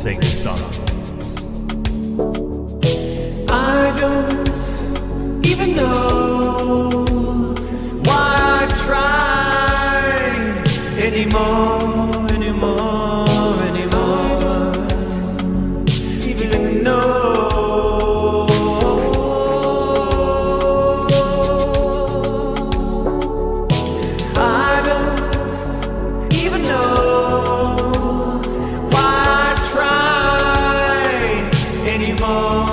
sing this song. I don't even know why I try anymore. Even know I don't even know why I try anymore.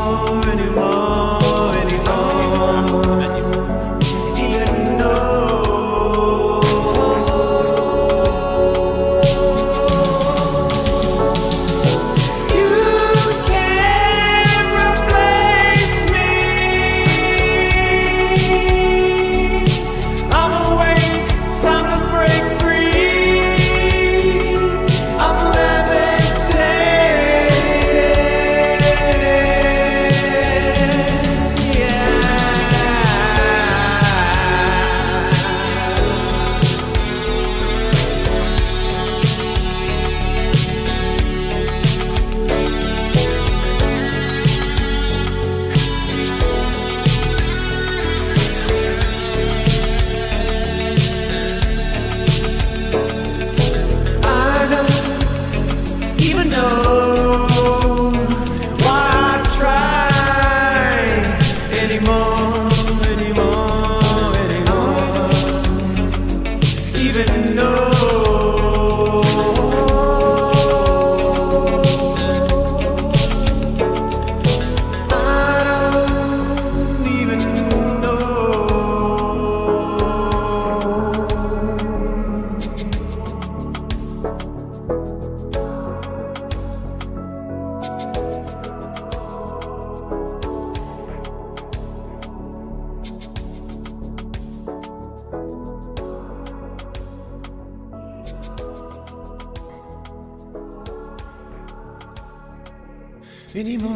Even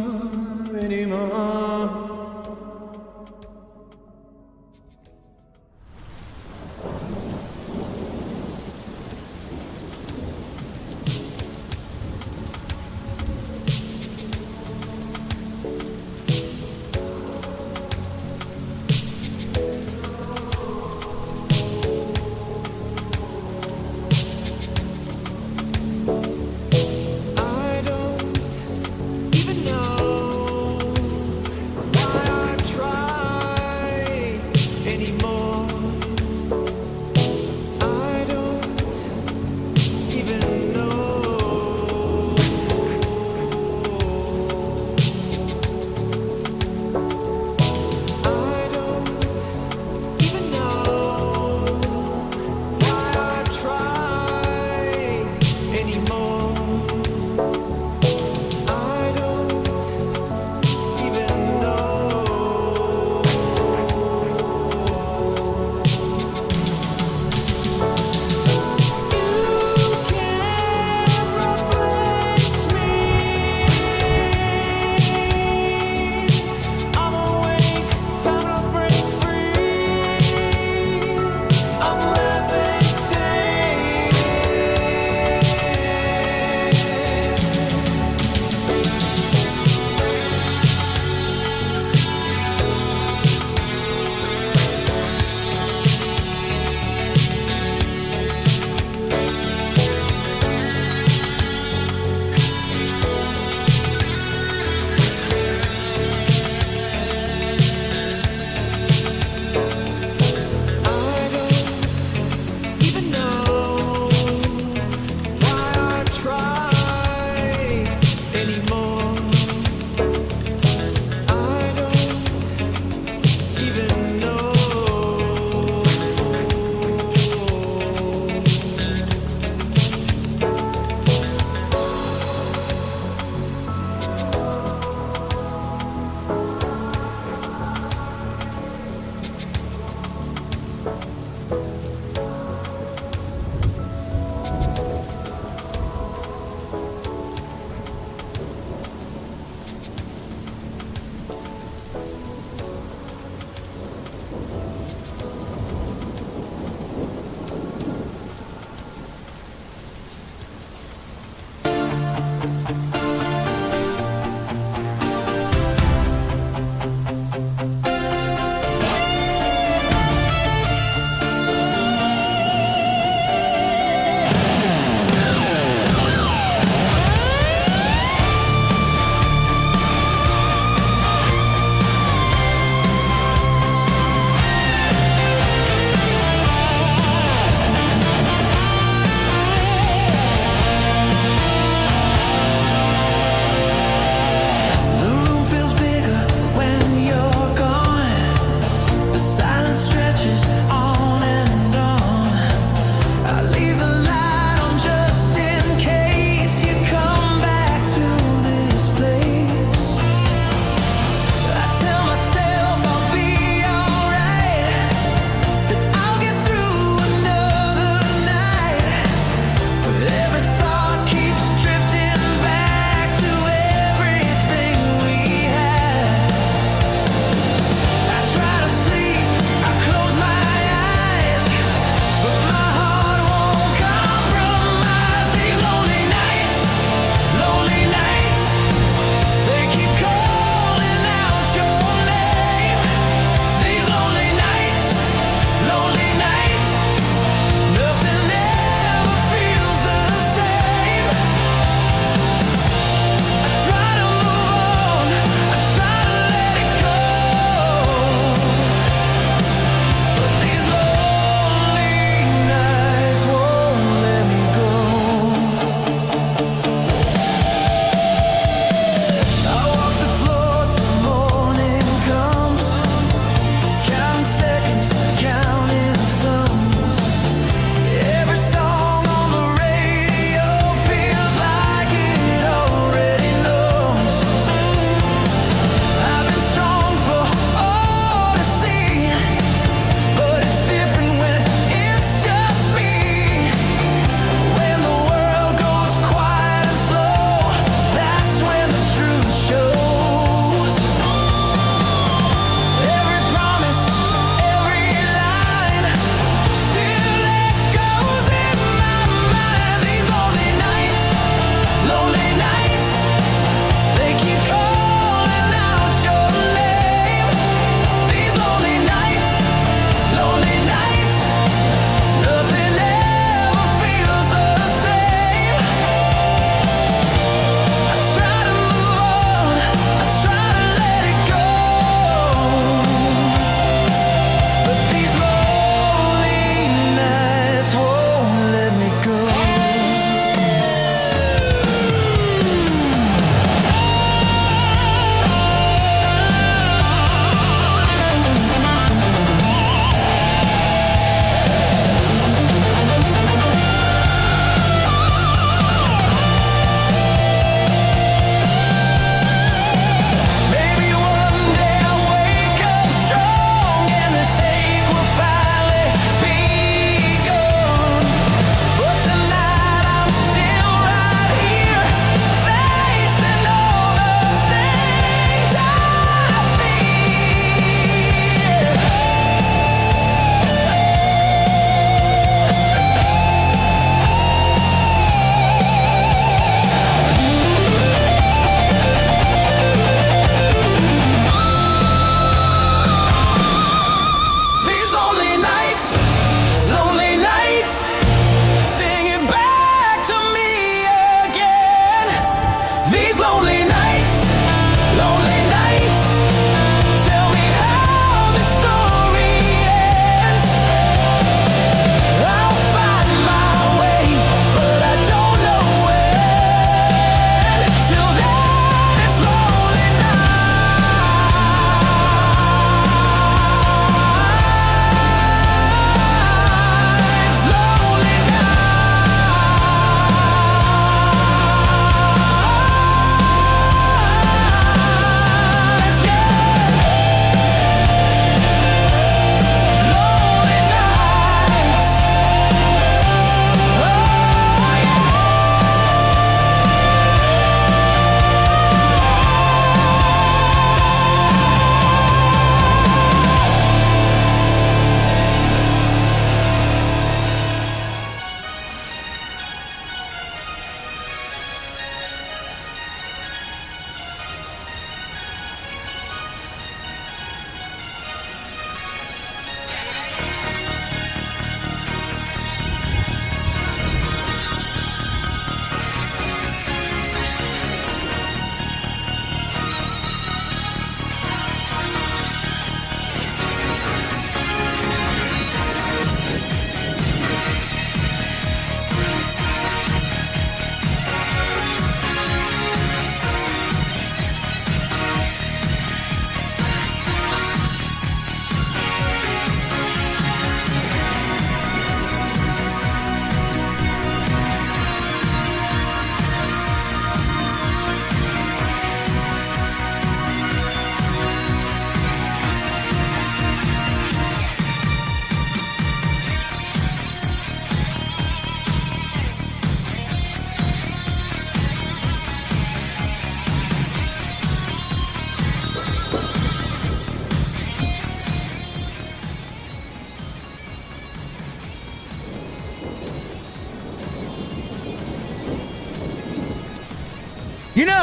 anymore. I don't even know why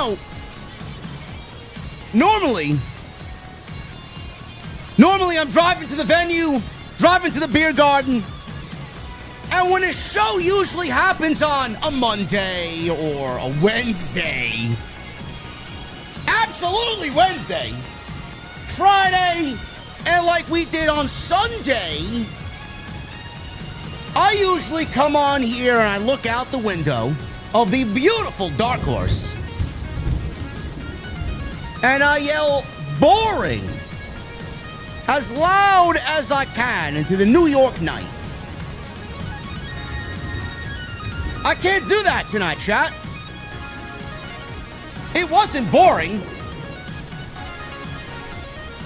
Now, normally I'm driving to the venue, driving to the beer garden, and when a show usually happens on a Monday or a Wednesday, absolutely Wednesday, Friday, and like we did on Sunday, I usually come on here and I look out the window of the beautiful Dark Horse and I yell boring as loud as I can into the New York night. I can't do that tonight, chat. It wasn't boring.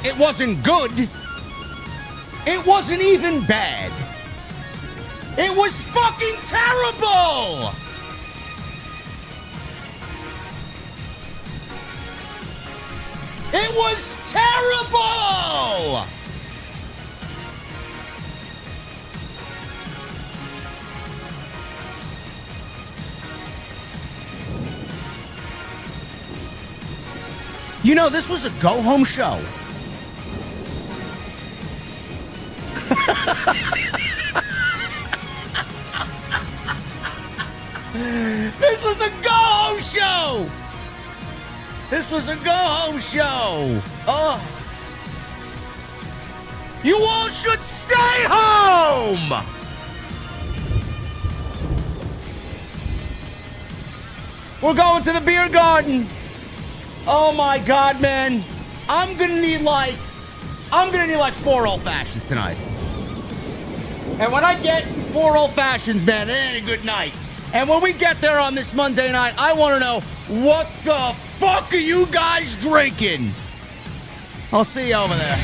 It wasn't good. It wasn't even bad. It was fucking terrible! It was terrible! You know, this was a go-home show. This was a go-home show! This was a go-home show! Oh. You all should stay home! We're going to the beer garden. Oh my God, man. I'm gonna need like 4 old fashions tonight. And when I get 4 old fashions, man, it ain't a good night. And when we get there on this Monday night, I want to know, what the fuck are you guys drinking? I'll see you over there.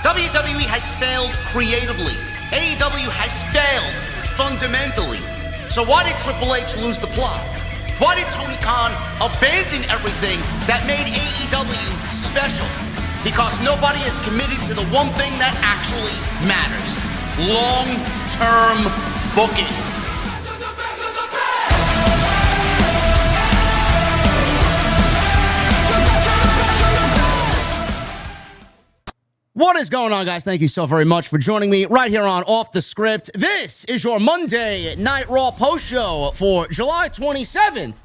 WWE has failed creatively. AEW has failed fundamentally. So why did Triple H lose the plot? Why did Tony Khan abandon everything that made AEW special? Because nobody is committed to the one thing that actually matters. Long-term booking. What is going on, guys? Thank you so very much for joining me right here on Off the Script. This is your Monday Night Raw post show for July 27th,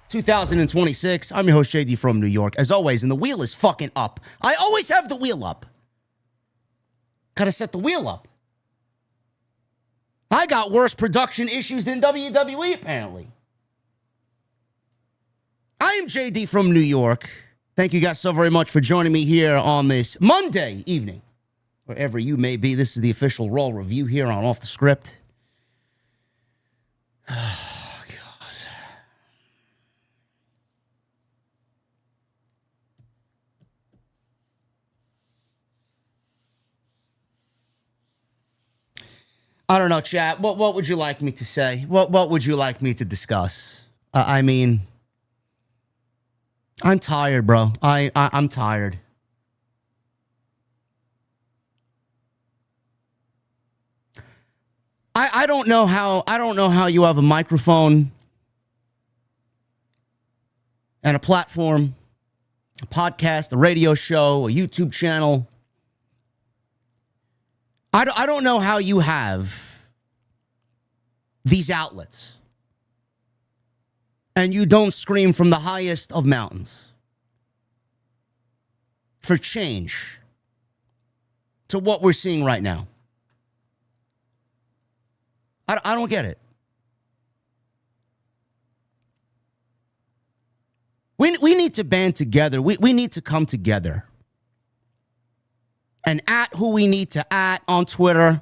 2026. I'm your host, JD from New York, as always, and the wheel is fucking up. I always have the wheel up. Gotta set the wheel up. I got worse production issues than WWE, apparently. I am JD from New York. Thank you guys so very much for joining me here on this Monday evening. Wherever you may be, this is the official Raw review here on Off the Script. Oh, God. I don't know, chat. What would you like me to say? What would you like me to discuss? I mean, I'm tired, bro. I'm tired. I don't know how you have a microphone and a platform, a podcast, a radio show, a YouTube channel. I don't know how you have these outlets and you don't scream from the highest of mountains for change to what we're seeing right now. I don't get it. We need to band together. We need to come together and at who we need to at on Twitter.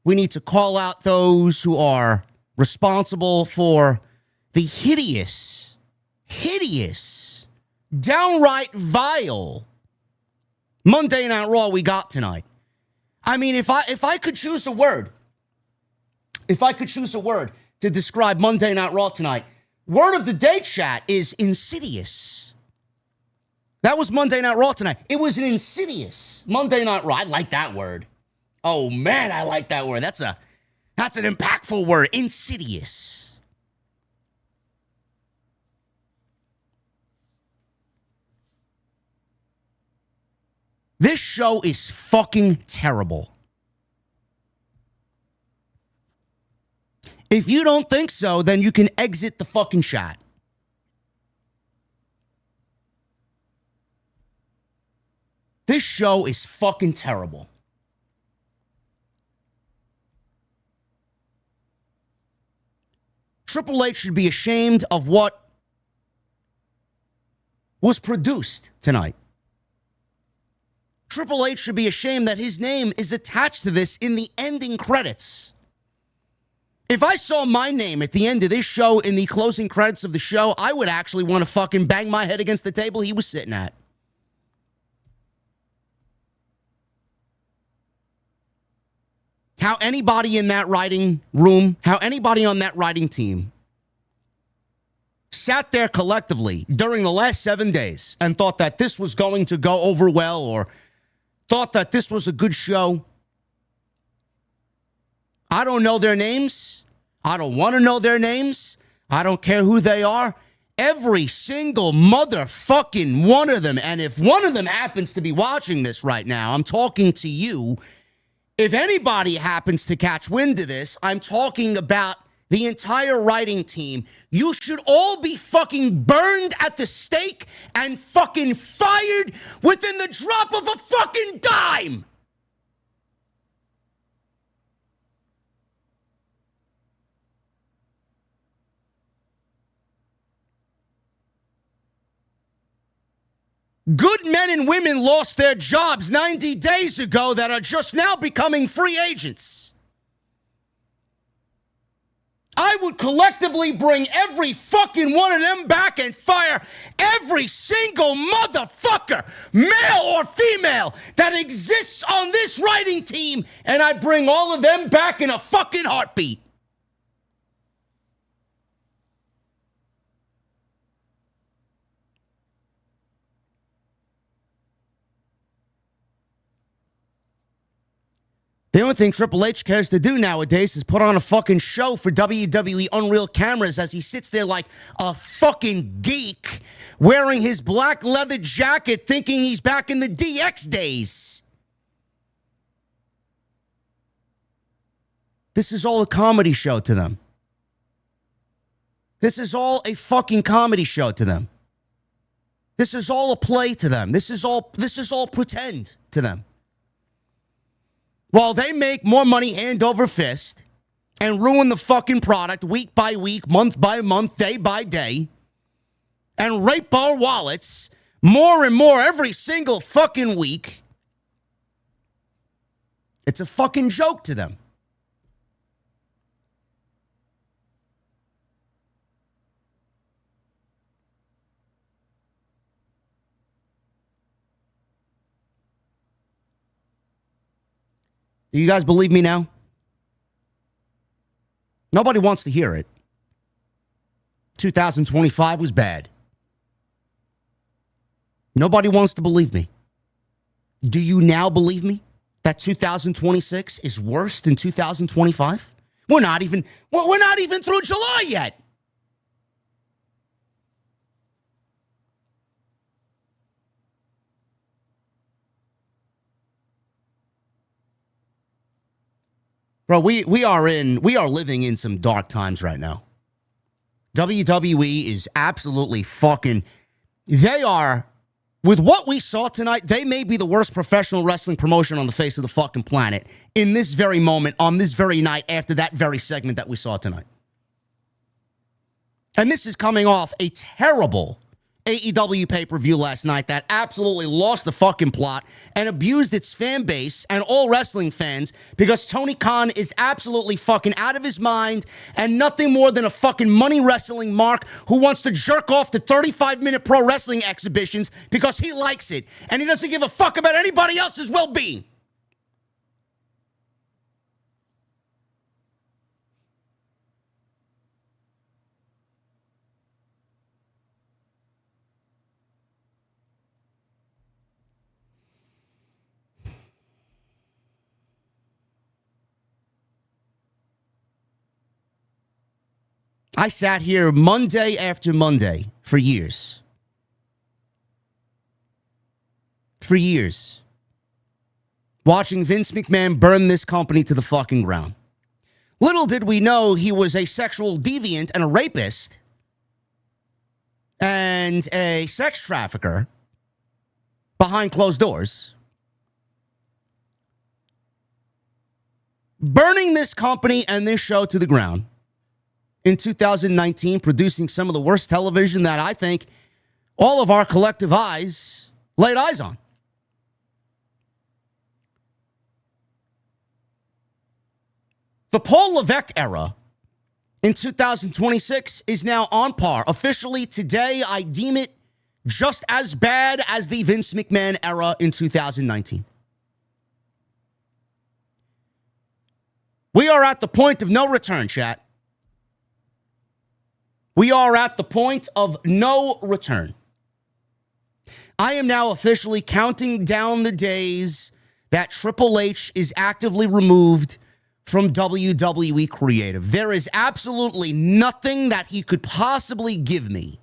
We need to call out those who are responsible for the hideous, downright vile Monday Night Raw we got tonight. I mean, if I could choose a word, to describe Monday Night Raw tonight, word of the day, chat, is insidious. That was Monday Night Raw tonight. It was an insidious Monday Night Raw. I like that word. Oh, man, I like that word. That's an impactful word, insidious. This show is fucking terrible. If you don't think so, then you can exit the fucking chat. This show is fucking terrible. Triple H should be ashamed of what was produced tonight. Triple H should be ashamed that his name is attached to this in the ending credits. If I saw my name at the end of this show in the closing credits of the show, I would actually want to fucking bang my head against the table he was sitting at. How anybody in that writing room, how anybody on that writing team sat there collectively during the last 7 days and thought that this was going to go over well or thought that this was a good show. I don't know their names. I don't want to know their names. I don't care who they are. Every single motherfucking one of them. And if one of them happens to be watching this right now, I'm talking to you. If anybody happens to catch wind of this, I'm talking about the entire writing team. You should all be fucking burned at the stake and fucking fired within the drop of a fucking dime. Good men and women lost their jobs 90 days ago that are just now becoming free agents. I would collectively bring every fucking one of them back and fire every single motherfucker, male or female, that exists on this writing team, and I'd bring all of them back in a fucking heartbeat. The only thing Triple H cares to do nowadays is put on a fucking show for WWE Unreal cameras as he sits there like a fucking geek wearing his black leather jacket thinking he's back in the DX days. This is all a comedy show to them. This is all a fucking comedy show to them. This is all a play to them. This is all pretend to them. While they make more money hand over fist and ruin the fucking product week by week, month by month, day by day, and rape our wallets more and more every single fucking week, it's a fucking joke to them. Do you guys believe me now? Nobody wants to hear it. 2025 was bad. Nobody wants to believe me. Do you now believe me that 2026 is worse than 2025? We're not even through July yet. Bro, we are living in some dark times right now. WWE is absolutely fucking, they are, with what we saw tonight, they may be the worst professional wrestling promotion on the face of the fucking planet in this very moment, on this very night, after that very segment that we saw tonight. And this is coming off a terrible AEW pay-per-view last night that absolutely lost the fucking plot and abused its fan base and all wrestling fans because Tony Khan is absolutely fucking out of his mind and nothing more than a fucking money wrestling mark who wants to jerk off to 35-minute pro wrestling exhibitions because he likes it and he doesn't give a fuck about anybody else's well-being. I sat here Monday after Monday for years. For years. Watching Vince McMahon burn this company to the fucking ground. Little did we know he was a sexual deviant and a rapist and a sex trafficker behind closed doors. Burning this company and this show to the ground. In 2019, producing some of the worst television that I think all of our collective eyes laid eyes on. The Paul Levesque era in 2026 is now on par. Officially today, I deem it just as bad as the Vince McMahon era in 2019. We are at the point of no return, chat. We are at the point of no return. I am now officially counting down the days that Triple H is actively removed from WWE Creative. There is absolutely nothing that he could possibly give me.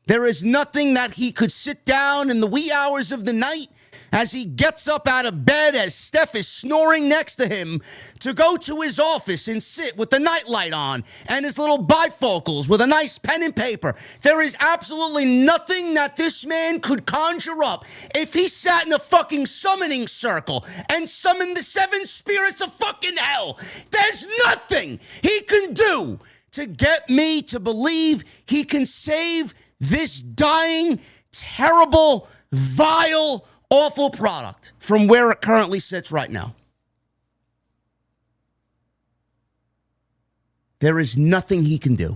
There is nothing that he could sit down in the wee hours of the night as he gets up out of bed as Steph is snoring next to him to go to his office and sit with the nightlight on and his little bifocals with a nice pen and paper. There is absolutely nothing that this man could conjure up if he sat in a fucking summoning circle and summoned the 7 spirits of fucking hell. There's nothing he can do to get me to believe he can save this dying, terrible, vile, awful product from where it currently sits right now. There is nothing he can do.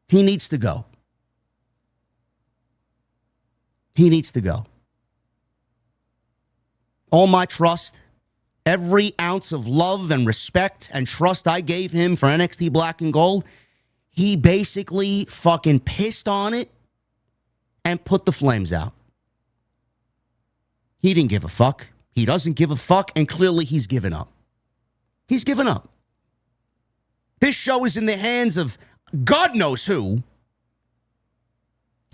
He needs to go. He needs to go. All my trust, every ounce of love and respect and trust I gave him for NXT Black and Gold, he basically fucking pissed on it and put the flames out. He didn't give a fuck. He doesn't give a fuck, and clearly he's given up. He's given up. This show is in the hands of God knows who.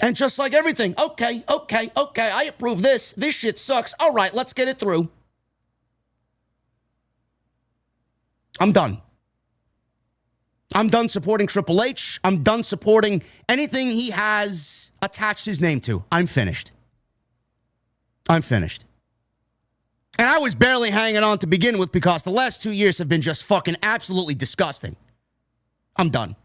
And just like everything, okay, I approve this. This shit sucks. All right, let's get it through. I'm done. I'm done supporting Triple H. I'm done supporting anything he has attached his name to. I'm finished. I'm finished. And I was barely hanging on to begin with because the last 2 years have been just fucking absolutely disgusting. I'm done.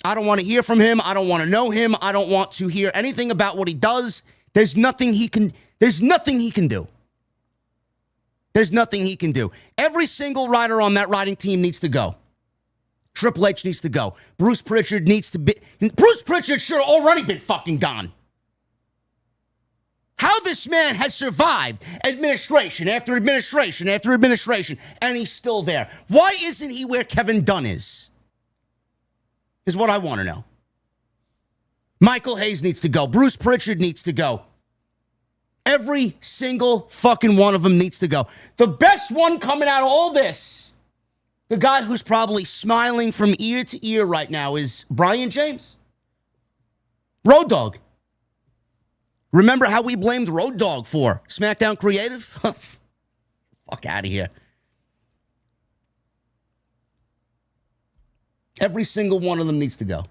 I don't want to hear from him. I don't want to know him. I don't want to hear anything about what he does. There's nothing he can do. There's nothing he can do. Every single rider on that riding team needs to go. Triple H needs to go. Bruce Pritchard needs to be... Bruce Pritchard should have already been fucking gone. How this man has survived administration after administration after administration, and he's still there. Why isn't he where Kevin Dunn is? is what I want to know. Michael Hayes needs to go. Bruce Pritchard needs to go. Every single fucking one of them needs to go. The best one coming out of all this, the guy who's probably smiling from ear to ear right now, is Brian James. Road Dogg. Remember how we blamed Road Dogg for SmackDown Creative? Fuck out of here. Every single one of them needs to go.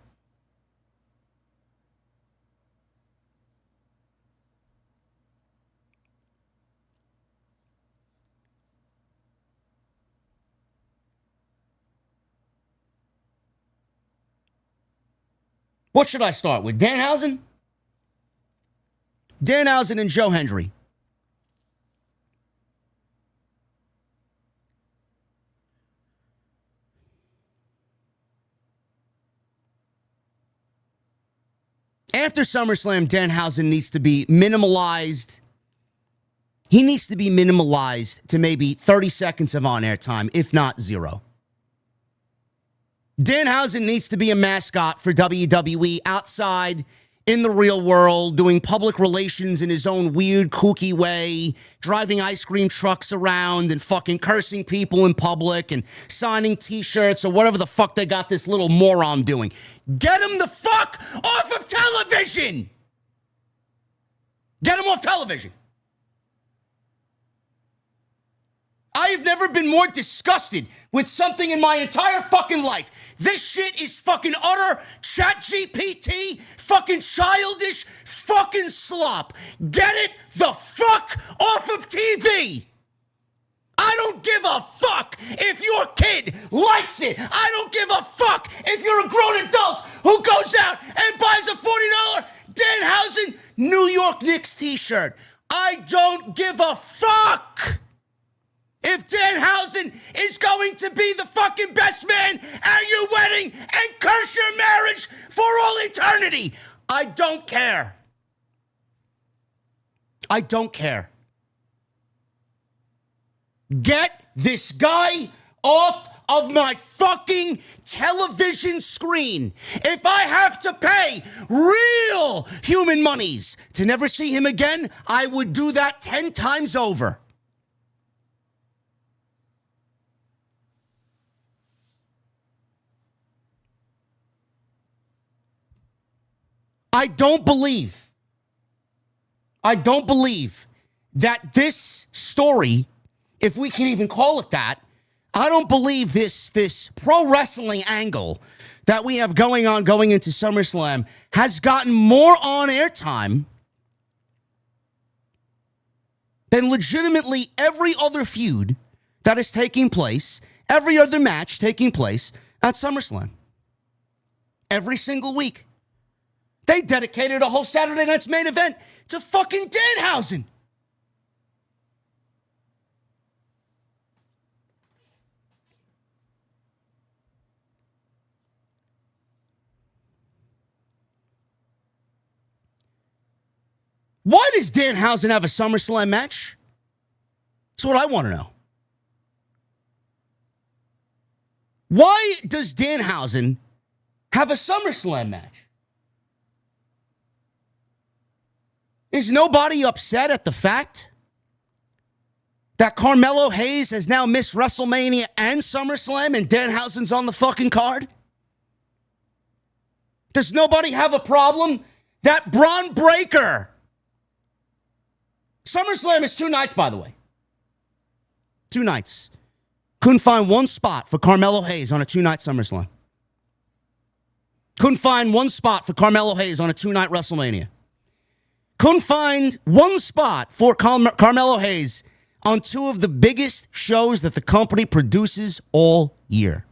What should I start with? Danhausen? Danhausen and Joe Hendry. After SummerSlam, Danhausen needs to be minimalized. He needs to be minimalized to maybe 30 seconds of on-air time, if not zero. Danhausen needs to be a mascot for WWE outside in the real world, doing public relations in his own weird, kooky way, driving ice cream trucks around and fucking cursing people in public and signing T-shirts or whatever the fuck they got this little moron doing. Get him the fuck off of television! Get him off television. I've never been more disgusted with something in my entire fucking life. This shit is fucking utter ChatGPT, fucking childish fucking slop. Get it the fuck off of TV. I don't give a fuck if your kid likes it. I don't give a fuck if you're a grown adult who goes out and buys a $40 Danhausen New York Knicks t-shirt. I don't give a fuck. If Danhausen is going to be the fucking best man at your wedding and curse your marriage for all eternity, I don't care. I don't care. Get this guy off of my fucking television screen. If I have to pay real human monies to never see him again, I would do that 10 times over. I don't believe that this story, if we can even call it that, I don't believe this pro wrestling angle that we have going into SummerSlam has gotten more on-air time than legitimately every other feud that is taking place, every other match taking place at SummerSlam. Every single week. They dedicated a whole Saturday night's main event to fucking Danhausen. Why does Danhausen have a SummerSlam match? That's what I want to know. Why does Danhausen have a SummerSlam match? Is nobody upset at the fact that Carmelo Hayes has now missed WrestleMania and SummerSlam and Danhausen's on the fucking card? Does nobody have a problem that Bron Breakker... SummerSlam is 2 nights, by the way. 2 nights. Couldn't find one spot for Carmelo Hayes on a 2-night SummerSlam. Couldn't find one spot for Carmelo Hayes on a 2-night WrestleMania. Couldn't find one spot for Carmelo Hayes on 2 of the biggest shows that the company produces all year.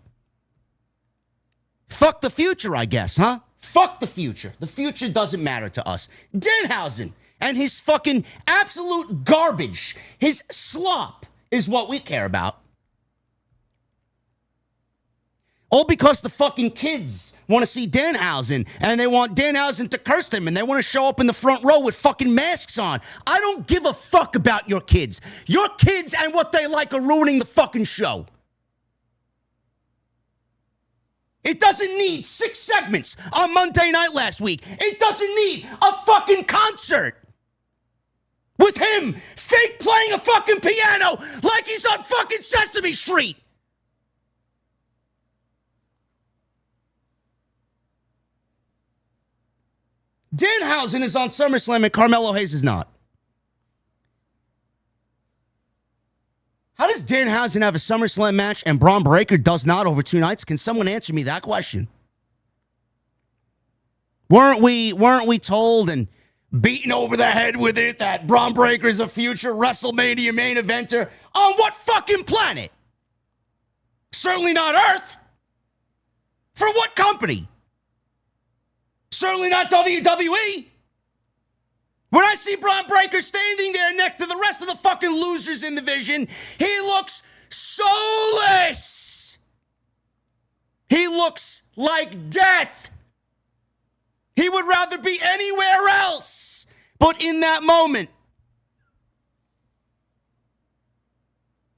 Fuck the future, I guess, huh? Fuck the future. The future doesn't matter to us. Danhausen and his fucking absolute garbage, his slop, is what we care about. All because the fucking kids want to see Danhausen and they want Danhausen to curse them and they want to show up in the front row with fucking masks on. I don't give a fuck about your kids. Your kids and what they like are ruining the fucking show. It doesn't need 6 segments on Monday night last week. It doesn't need a fucking concert with him fake playing a fucking piano like he's on fucking Sesame Street. Danhausen is on SummerSlam and Carmelo Hayes is not. How does Danhausen have a SummerSlam match and Bron Breakker does not over 2 nights? Can someone answer me that question? Weren't we told and beaten over the head with it that Bron Breakker is a future WrestleMania main eventer? On what fucking planet? Certainly not Earth. For what company? Certainly not WWE. When I see Bron Breakker standing there next to the rest of the fucking losers in the division, he looks soulless. He looks like death. He would rather be anywhere else but in that moment.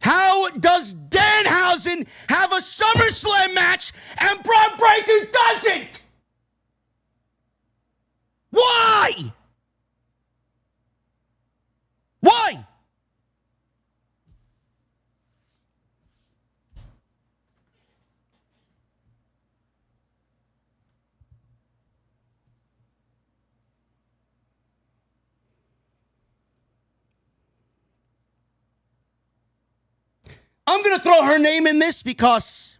How does Danhausen have a SummerSlam match and Bron Breakker doesn't? Why? Why? I'm going to throw her name in this because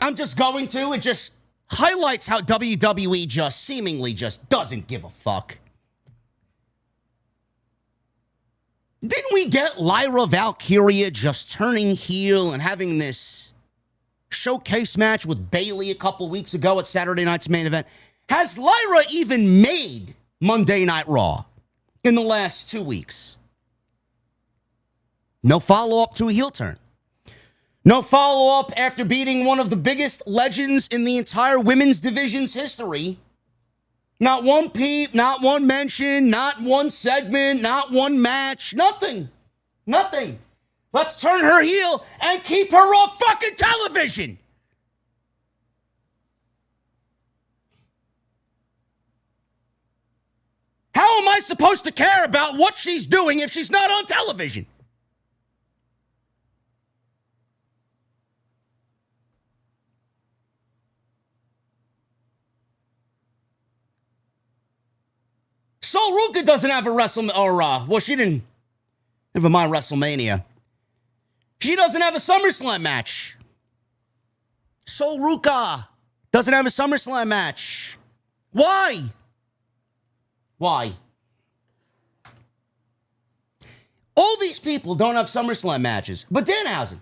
I'm just going to. It just highlights how WWE just seemingly just doesn't give a fuck. Didn't we get Lyra Valkyria just turning heel and having this showcase match with Bayley a couple weeks ago at Saturday night's main event? Has Lyra even made Monday Night Raw in the last 2 weeks? No follow-up to a heel turn. No follow-up after beating one of the biggest legends in the entire women's division's history. Not one peep, not one mention, not one segment, not one match, nothing. Nothing. Let's turn her heel and keep her off fucking television. How am I supposed to care about what she's doing if she's not on television? Sol Ruca doesn't have a WrestleMania, she didn't. Never mind WrestleMania. She doesn't have a SummerSlam match. Sol Ruca doesn't have a SummerSlam match. Why? Why? All these people don't have SummerSlam matches, but Danhausen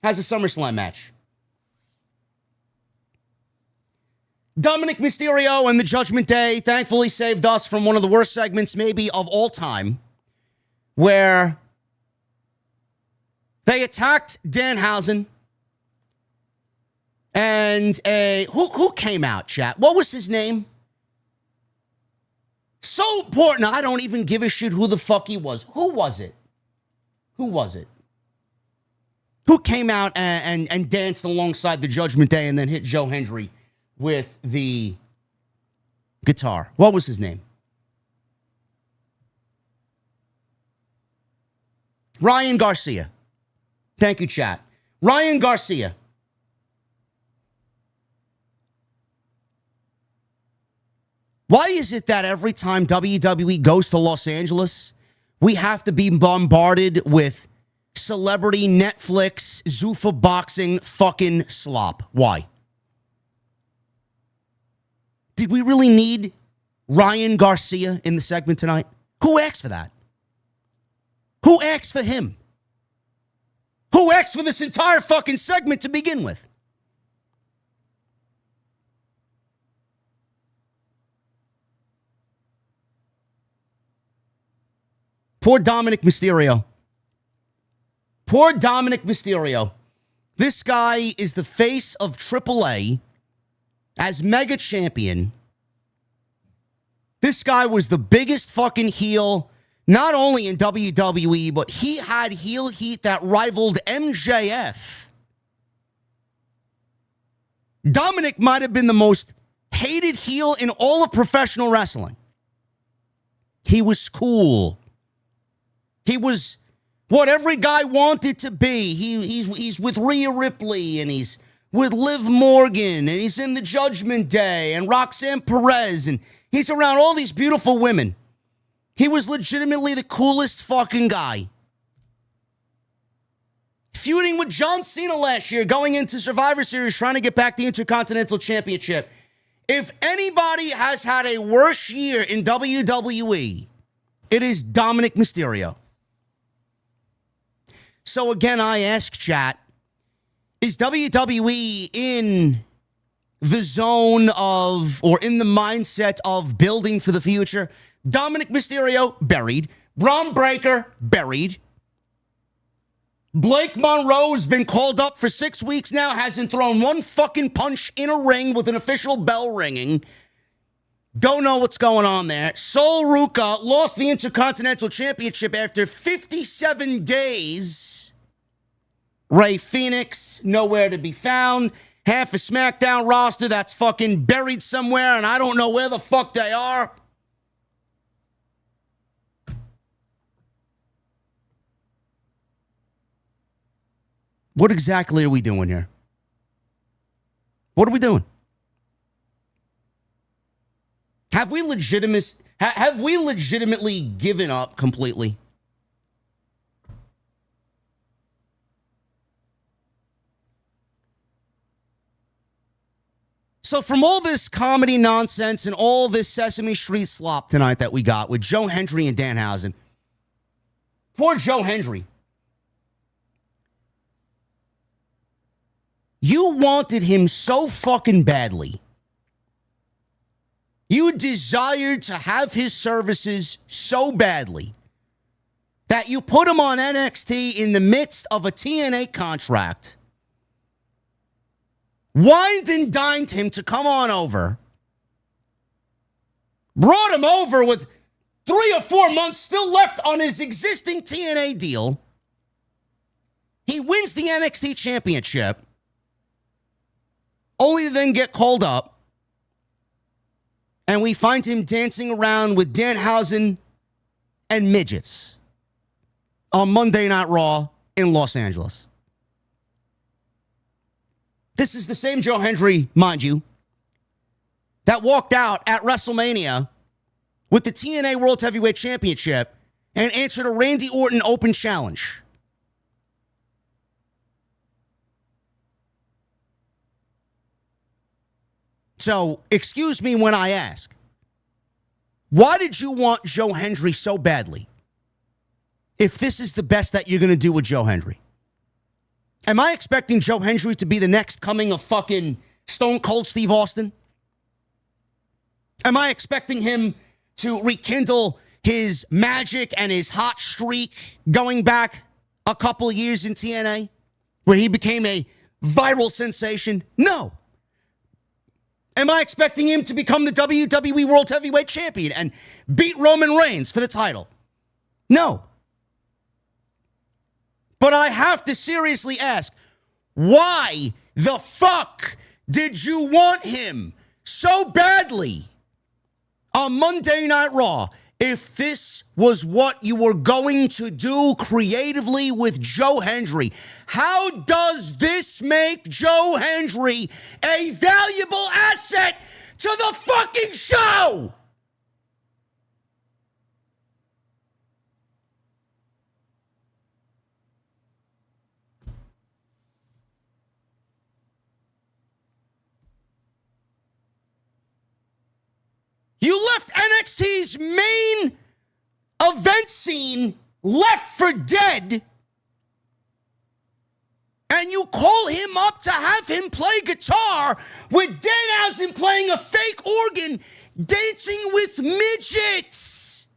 has a SummerSlam match. Dominik Mysterio and the Judgement Day thankfully saved us from one of the worst segments maybe of all time, where they attacked Danhausen and who came out, chat? What was his name? So important, I don't even give a shit who the fuck he was. Who was it? Who was it? Who came out and danced alongside the Judgment Day and then hit Joe Hendry with the guitar? What was his name? Ryan Garcia. Thank you, chat. Ryan Garcia. Why is it that every time WWE goes to Los Angeles, we have to be bombarded with celebrity Netflix, Zuffa boxing fucking slop? Why? Did we really need Ryan Garcia in the segment tonight? Who asked for that? Who asked for him? Who asked for this entire fucking segment to begin with? Poor Dominik Mysterio. Poor Dominik Mysterio. This guy is the face of AAA. As mega champion, this guy was the biggest fucking heel, not only in WWE, but he had heel heat that rivaled MJF. Dominik might have been the most hated heel in all of professional wrestling. He was cool. He was what every guy wanted to be. He's with Rhea Ripley, and he's with Liv Morgan, and he's in the Judgment Day, and Roxanne Perez, and he's around all these beautiful women. He was legitimately the coolest fucking guy. Feuding with John Cena last year, going into Survivor Series, trying to get back the Intercontinental Championship. If anybody has had a worse year in WWE, it is Dominik Mysterio. So again, I ask chat, is WWE in the zone of, or in the mindset of building for the future? Dominik Mysterio, buried. Bron Breakker, buried. Blake Monroe's been called up for 6 weeks now, hasn't thrown one fucking punch in a ring with an official bell ringing. Don't know what's going on there. Sol Ruca lost the Intercontinental Championship after 57 days. Rey Fenix, nowhere to be found. Half a SmackDown roster that's fucking buried somewhere, and I don't know where the fuck they are. What exactly are we doing here? What are we doing? Have we legitimately given up completely? So from all this comedy nonsense and all this Sesame Street slop tonight that we got with Joe Hendry and Danhausen, poor Joe Hendry. You wanted him so fucking badly. You desired to have his services so badly that you put him on NXT in the midst of a TNA contract, wined and dined him to come on over, brought him over with 3 or 4 months still left on his existing TNA deal. He wins the NXT championship, only to then get called up, and we find him dancing around with Danhausen and midgets on Monday Night Raw in Los Angeles. This is the same Joe Hendry, mind you, that walked out at WrestleMania with the TNA World Heavyweight Championship and answered a Randy Orton open challenge. So, excuse me when I ask, why did you want Joe Hendry so badly if this is the best that you're going to do with Joe Hendry? Am I expecting Joe Hendry to be the next coming of fucking Stone Cold Steve Austin? Am I expecting him to rekindle his magic and his hot streak going back a couple of years in TNA where he became a viral sensation? No. Am I expecting him to become the WWE World Heavyweight Champion and beat Roman Reigns for the title? No. But I have to seriously ask, why the fuck did you want him so badly on Monday Night Raw if this was what you were going to do creatively with Joe Hendry? How does this make Joe Hendry a valuable asset to the fucking show? You left NXT's main event scene left for dead, and you call him up to have him play guitar with Danhausen playing a fake organ, dancing with midgets.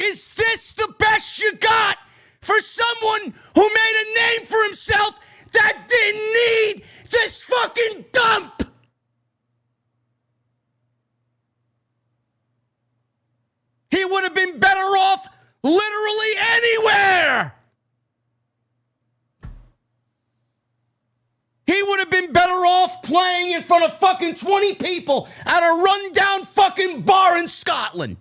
Is this the best you got for someone who made a name for himself that didn't need this fucking dump? He would have been better off literally anywhere. been better off playing in front of fucking 20 people at a rundown fucking bar in Scotland.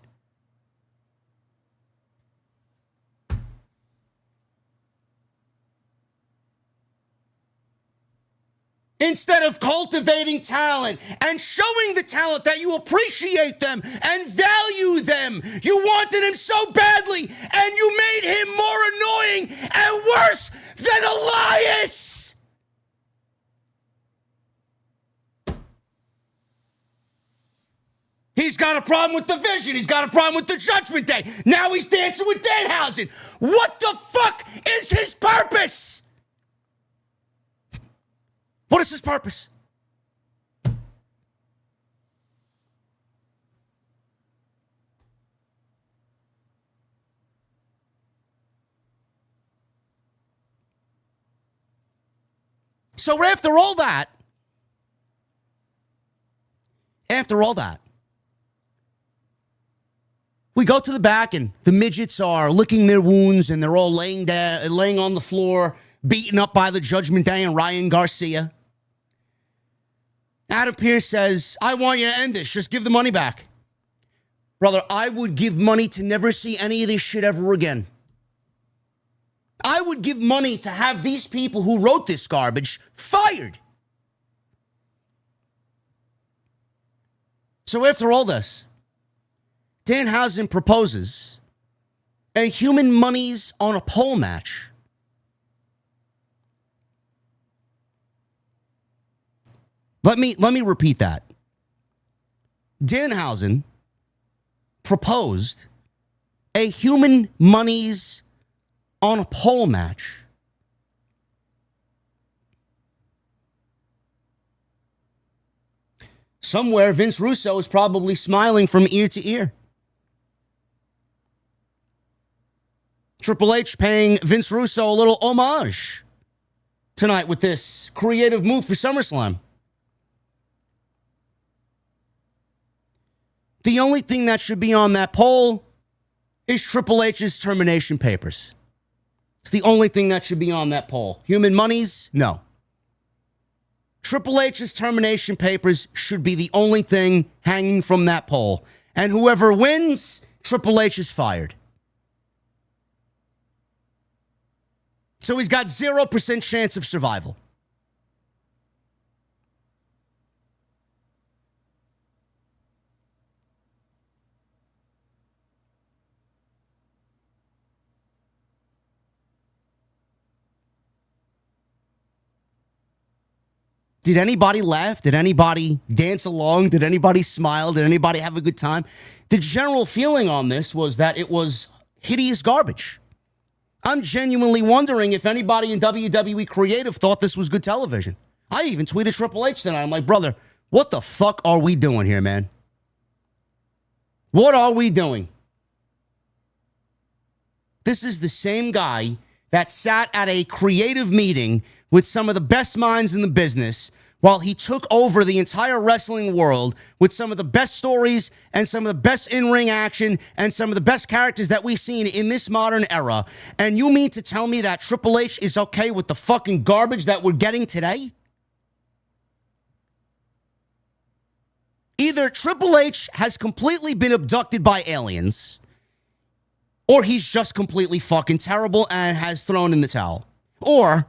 Instead of cultivating talent and showing the talent that you appreciate them and value them. You wanted him so badly, and you made him more annoying and worse than Elias. He's got a problem with the Vision. He's got a problem with the Judgment Day. Now he's dancing with Danhausen. What the fuck is his purpose? What is his purpose? So after all that, we go to the back and the midgets are licking their wounds and they're all laying on the floor, beaten up by the Judgment Day and Ryan Garcia. Adam Pearce says, I want you to end this. Just give the money back. Brother, I would give money to never see any of this shit ever again. I would give money to have these people who wrote this garbage fired. So after all this, Danhausen proposes a human monies on a pole match. Let me repeat that. Danhausen proposed a human monies on a pole match. Somewhere, Vince Russo is probably smiling from ear to ear. Triple H paying Vince Russo a little homage tonight with this creative move for SummerSlam. The only thing that should be on that poll is Triple H's termination papers. It's the only thing that should be on that poll. Human monies? No. Triple H's termination papers should be the only thing hanging from that poll. And whoever wins, Triple H is fired. So he's got 0% chance of survival. Did anybody laugh? Did anybody dance along? Did anybody smile? Did anybody have a good time? The general feeling on this was that it was hideous garbage. I'm genuinely wondering if anybody in WWE Creative thought this was good television. I even tweeted Triple H tonight. I'm like, brother, what the fuck are we doing here, man? What are we doing? This is the same guy that sat at a creative meeting with some of the best minds in the business while he took over the entire wrestling world with some of the best stories and some of the best in-ring action and some of the best characters that we've seen in this modern era. And you mean to tell me that Triple H is okay with the fucking garbage that we're getting today? Either Triple H has completely been abducted by aliens, or he's just completely fucking terrible and has thrown in the towel. Or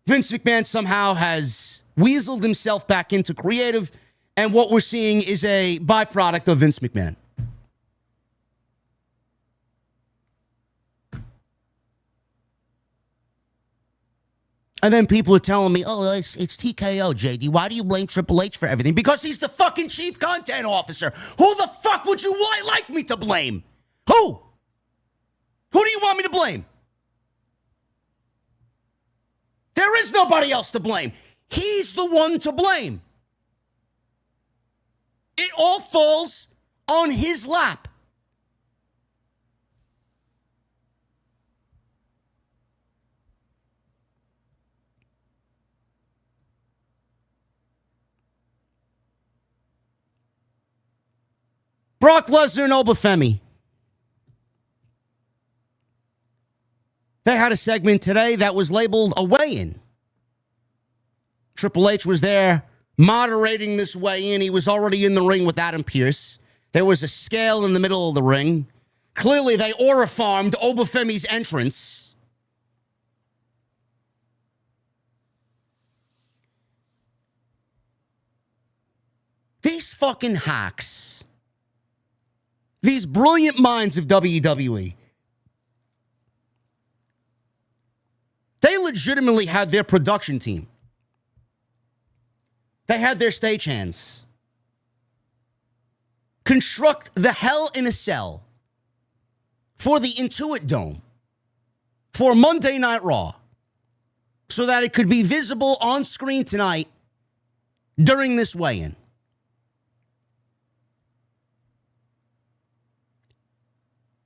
Vince McMahon somehow has weaseled himself back into creative, and what we're seeing is a byproduct of Vince McMahon. And then people are telling me, oh, it's TKO, JD. Why do you blame Triple H for everything? Because he's the fucking chief content officer. Who the fuck would you like me to blame? Who? Who do you want me to blame? There is nobody else to blame. He's the one to blame. It all falls on his lap. Brock Lesnar and Oba Femi. They had a segment today that was labeled a weigh-in. Triple H was there moderating this weigh-in. He was already in the ring with Adam Pearce. There was a scale in the middle of the ring. Clearly, they aura-farmed Oba Femi's entrance. These fucking hacks, these brilliant minds of WWE, they legitimately had their production team. They had their stagehands construct the Hell in a Cell for the Intuit Dome for Monday Night Raw so that it could be visible on screen tonight during this weigh-in.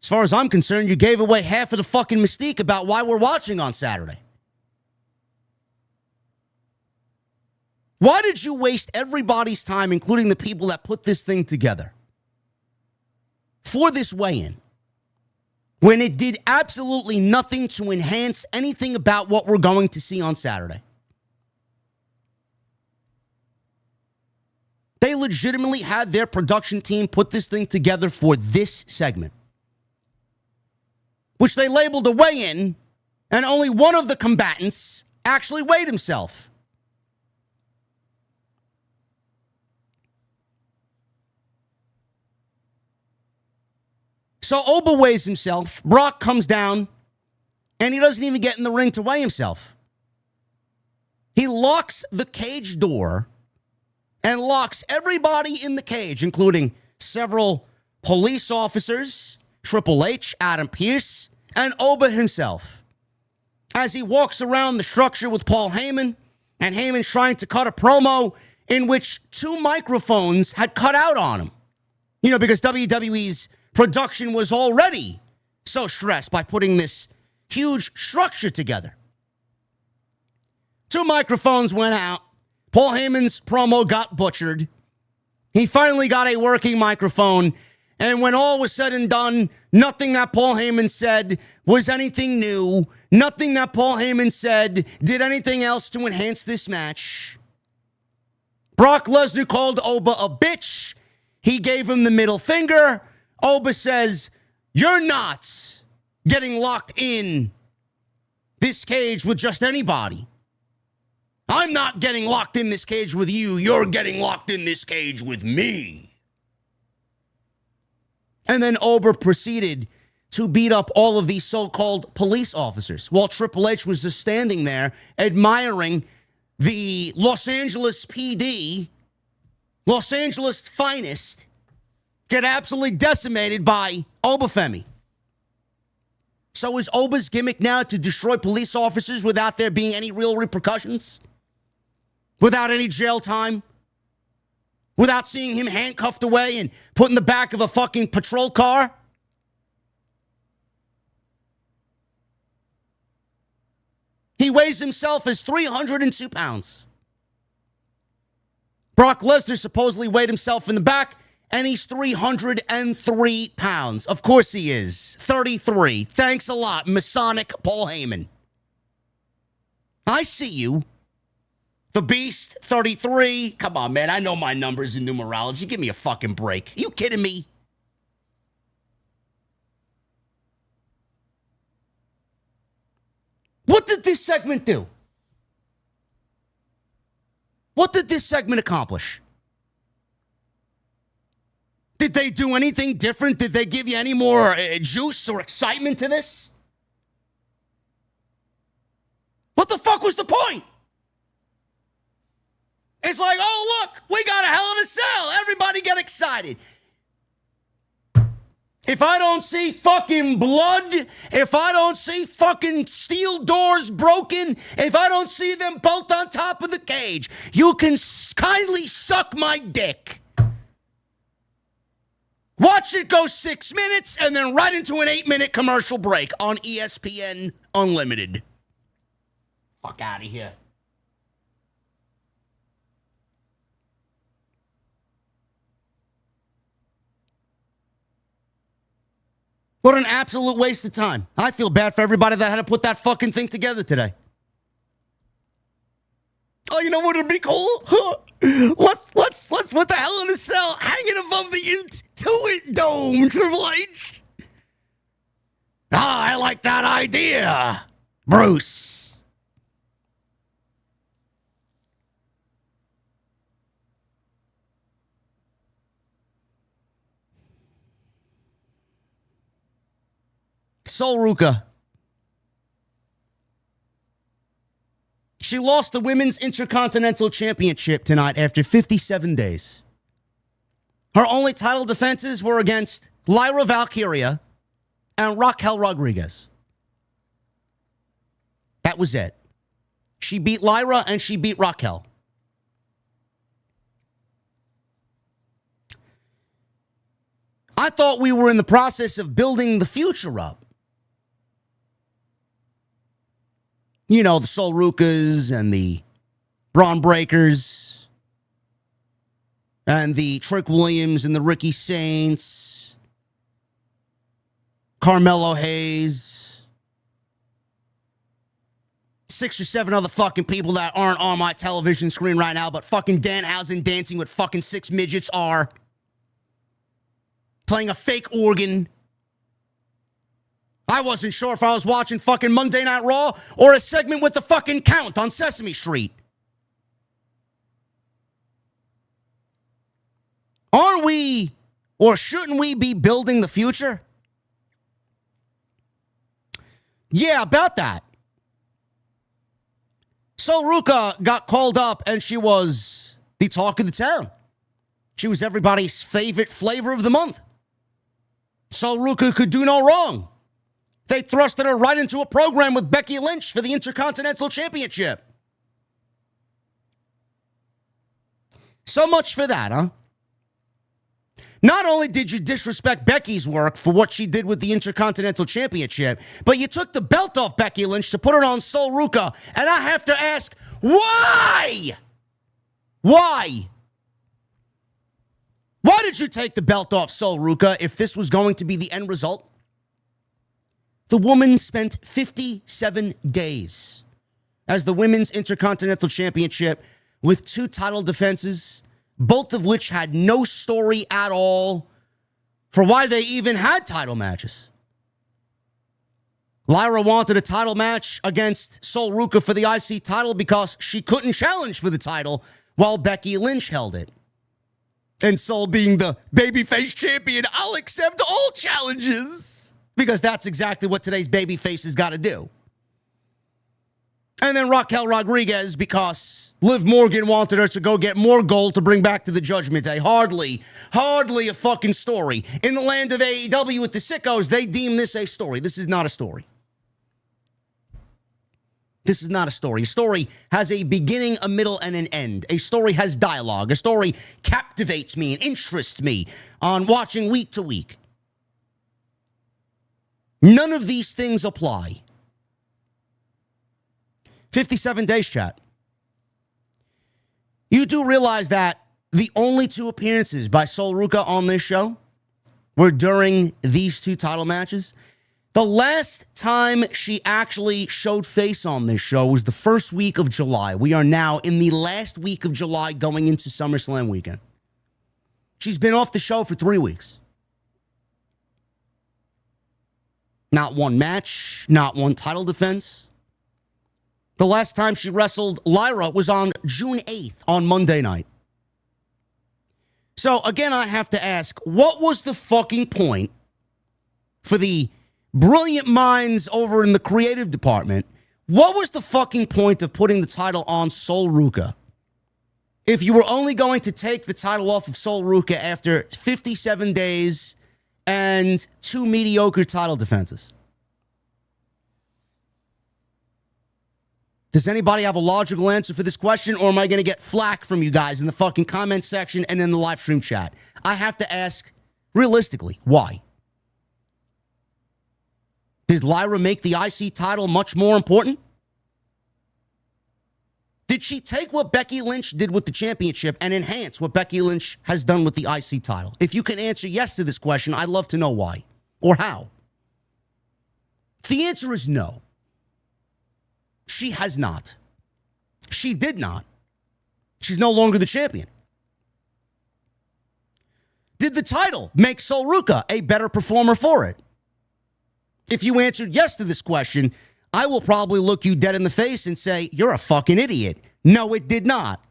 As far as I'm concerned, you gave away half of the fucking mystique about why we're watching on Saturday. Why did you waste everybody's time, including the people that put this thing together, for this weigh-in, when it did absolutely nothing to enhance anything about what we're going to see on Saturday? They legitimately had their production team put this thing together for this segment, which they labeled a weigh-in, and only one of the combatants actually weighed himself. So Oba weighs himself. Brock comes down, and he doesn't even get in the ring to weigh himself. He locks the cage door and locks everybody in the cage, including several police officers, Triple H, Adam Pearce, and Oba himself, as he walks around the structure with Paul Heyman, and Heyman's trying to cut a promo in which two microphones had cut out on him. You know, because WWE's production was already so stressed by putting this huge structure together. Two microphones went out. Paul Heyman's promo got butchered. He finally got a working microphone. And when all was said and done, nothing that Paul Heyman said was anything new. Nothing that Paul Heyman said did anything else to enhance this match. Brock Lesnar called Oba a bitch. He gave him the middle finger. Oba says, "You're not getting locked in this cage with just anybody. I'm not getting locked in this cage with you. You're getting locked in this cage with me." And then Oba proceeded to beat up all of these so-called police officers while Triple H was just standing there admiring the Los Angeles PD, Los Angeles finest, get absolutely decimated by Oba Femi. So is Oba's gimmick now to destroy police officers without there being any real repercussions? Without any jail time? Without seeing him handcuffed away and put in the back of a fucking patrol car? He weighs himself as 302 pounds. Brock Lesnar supposedly weighed himself in the back, and he's 303 pounds. Of course he is. 33. Thanks a lot, Masonic Paul Heyman. I see you. The Beast, 33. Come on, man. I know my numbers in numerology. Give me a fucking break. Are you kidding me? What did this segment do? What did this segment accomplish? Did they do anything different? Did they give you any more juice or excitement to this? What the fuck was the point? It's like, oh, look, we got a Hell in a Cell. Everybody get excited. If I don't see fucking blood, if I don't see fucking steel doors broken, if I don't see them both on top of the cage, you can kindly suck my dick. Watch it go 6 minutes and then right into an 8-minute commercial break on ESPN Unlimited. Fuck out of here. What an absolute waste of time. I feel bad for everybody that had to put that fucking thing together today. Oh, you know what would be cool? Let's put the Hell in a Cell hanging above the Intuit Dome, Triple H. I like that idea, Bruce. Sol Ruca. She lost the Women's Intercontinental Championship tonight after 57 days. Her only title defenses were against Lyra Valkyria and Raquel Rodriguez. That was it. She beat Lyra and she beat Raquel. I thought we were in the process of building the future up. You know, the Sol Rucas and the Bron Breakkers and the Trick Williams and the Ricky Saints, Carmelo Hayes, 6 or 7 other fucking people that aren't on my television screen right now, but fucking Danhausen dancing with fucking 6 midgets are, playing a fake organ. I wasn't sure if I was watching fucking Monday Night Raw or a segment with the fucking Count on Sesame Street. Aren't we, or shouldn't we be building the future? Yeah, about that. Sol Ruca got called up and she was the talk of the town. She was everybody's favorite flavor of the month. Sol Ruca could do no wrong. They thrusted her right into a program with Becky Lynch for the Intercontinental Championship. So much for that, huh? Not only did you disrespect Becky's work for what she did with the Intercontinental Championship, but you took the belt off Becky Lynch to put it on Sol Ruca. And I have to ask, why? Why? Why did you take the belt off Sol Ruca if this was going to be the end result? The woman spent 57 days as the Women's Intercontinental Championship with 2 title defenses, both of which had no story at all for why they even had title matches. Lyra wanted a title match against Sol Ruca for the IC title because she couldn't challenge for the title while Becky Lynch held it. And Sol, being the babyface champion, I'll accept all challenges. Because that's exactly what today's babyface has got to do. And then Raquel Rodriguez, because Liv Morgan wanted her to go get more gold to bring back to the Judgment Day. Hardly a fucking story. In the land of AEW with the sickos, they deem this a story. This is not a story. This is not a story. A story has a beginning, a middle, and an end. A story has dialogue. A story captivates me and interests me on watching week to week. None of these things apply. 57 days, chat. You do realize that the only 2 appearances by Sol Ruca on this show were during these 2 title matches. The last time she actually showed face on this show was the first week of July. We are now in the last week of July going into SummerSlam weekend. She's been off the show for 3 weeks. Not one match, not one title defense. The last time she wrestled Lyra was on June 8th on Monday night. So again, I have to ask, what was the fucking point for the brilliant minds over in the creative department? What was the fucking point of putting the title on Sol Ruca if you were only going to take the title off of Sol Ruca after 57 days and 2 mediocre title defenses? Does anybody have a logical answer for this question, or am I going to get flack from you guys in the fucking comment section and in the live stream chat? I have to ask, realistically, why? Did Lyra make the IC title much more important? Did she take what Becky Lynch did with the championship and enhance what Becky Lynch has done with the IC title? If you can answer yes to this question, I'd love to know why or how. The answer is no. She has not. She did not. She's no longer the champion. Did the title make Sol Ruca a better performer for it? If you answered yes to this question, I will probably look you dead in the face and say, you're a fucking idiot. No, it did not.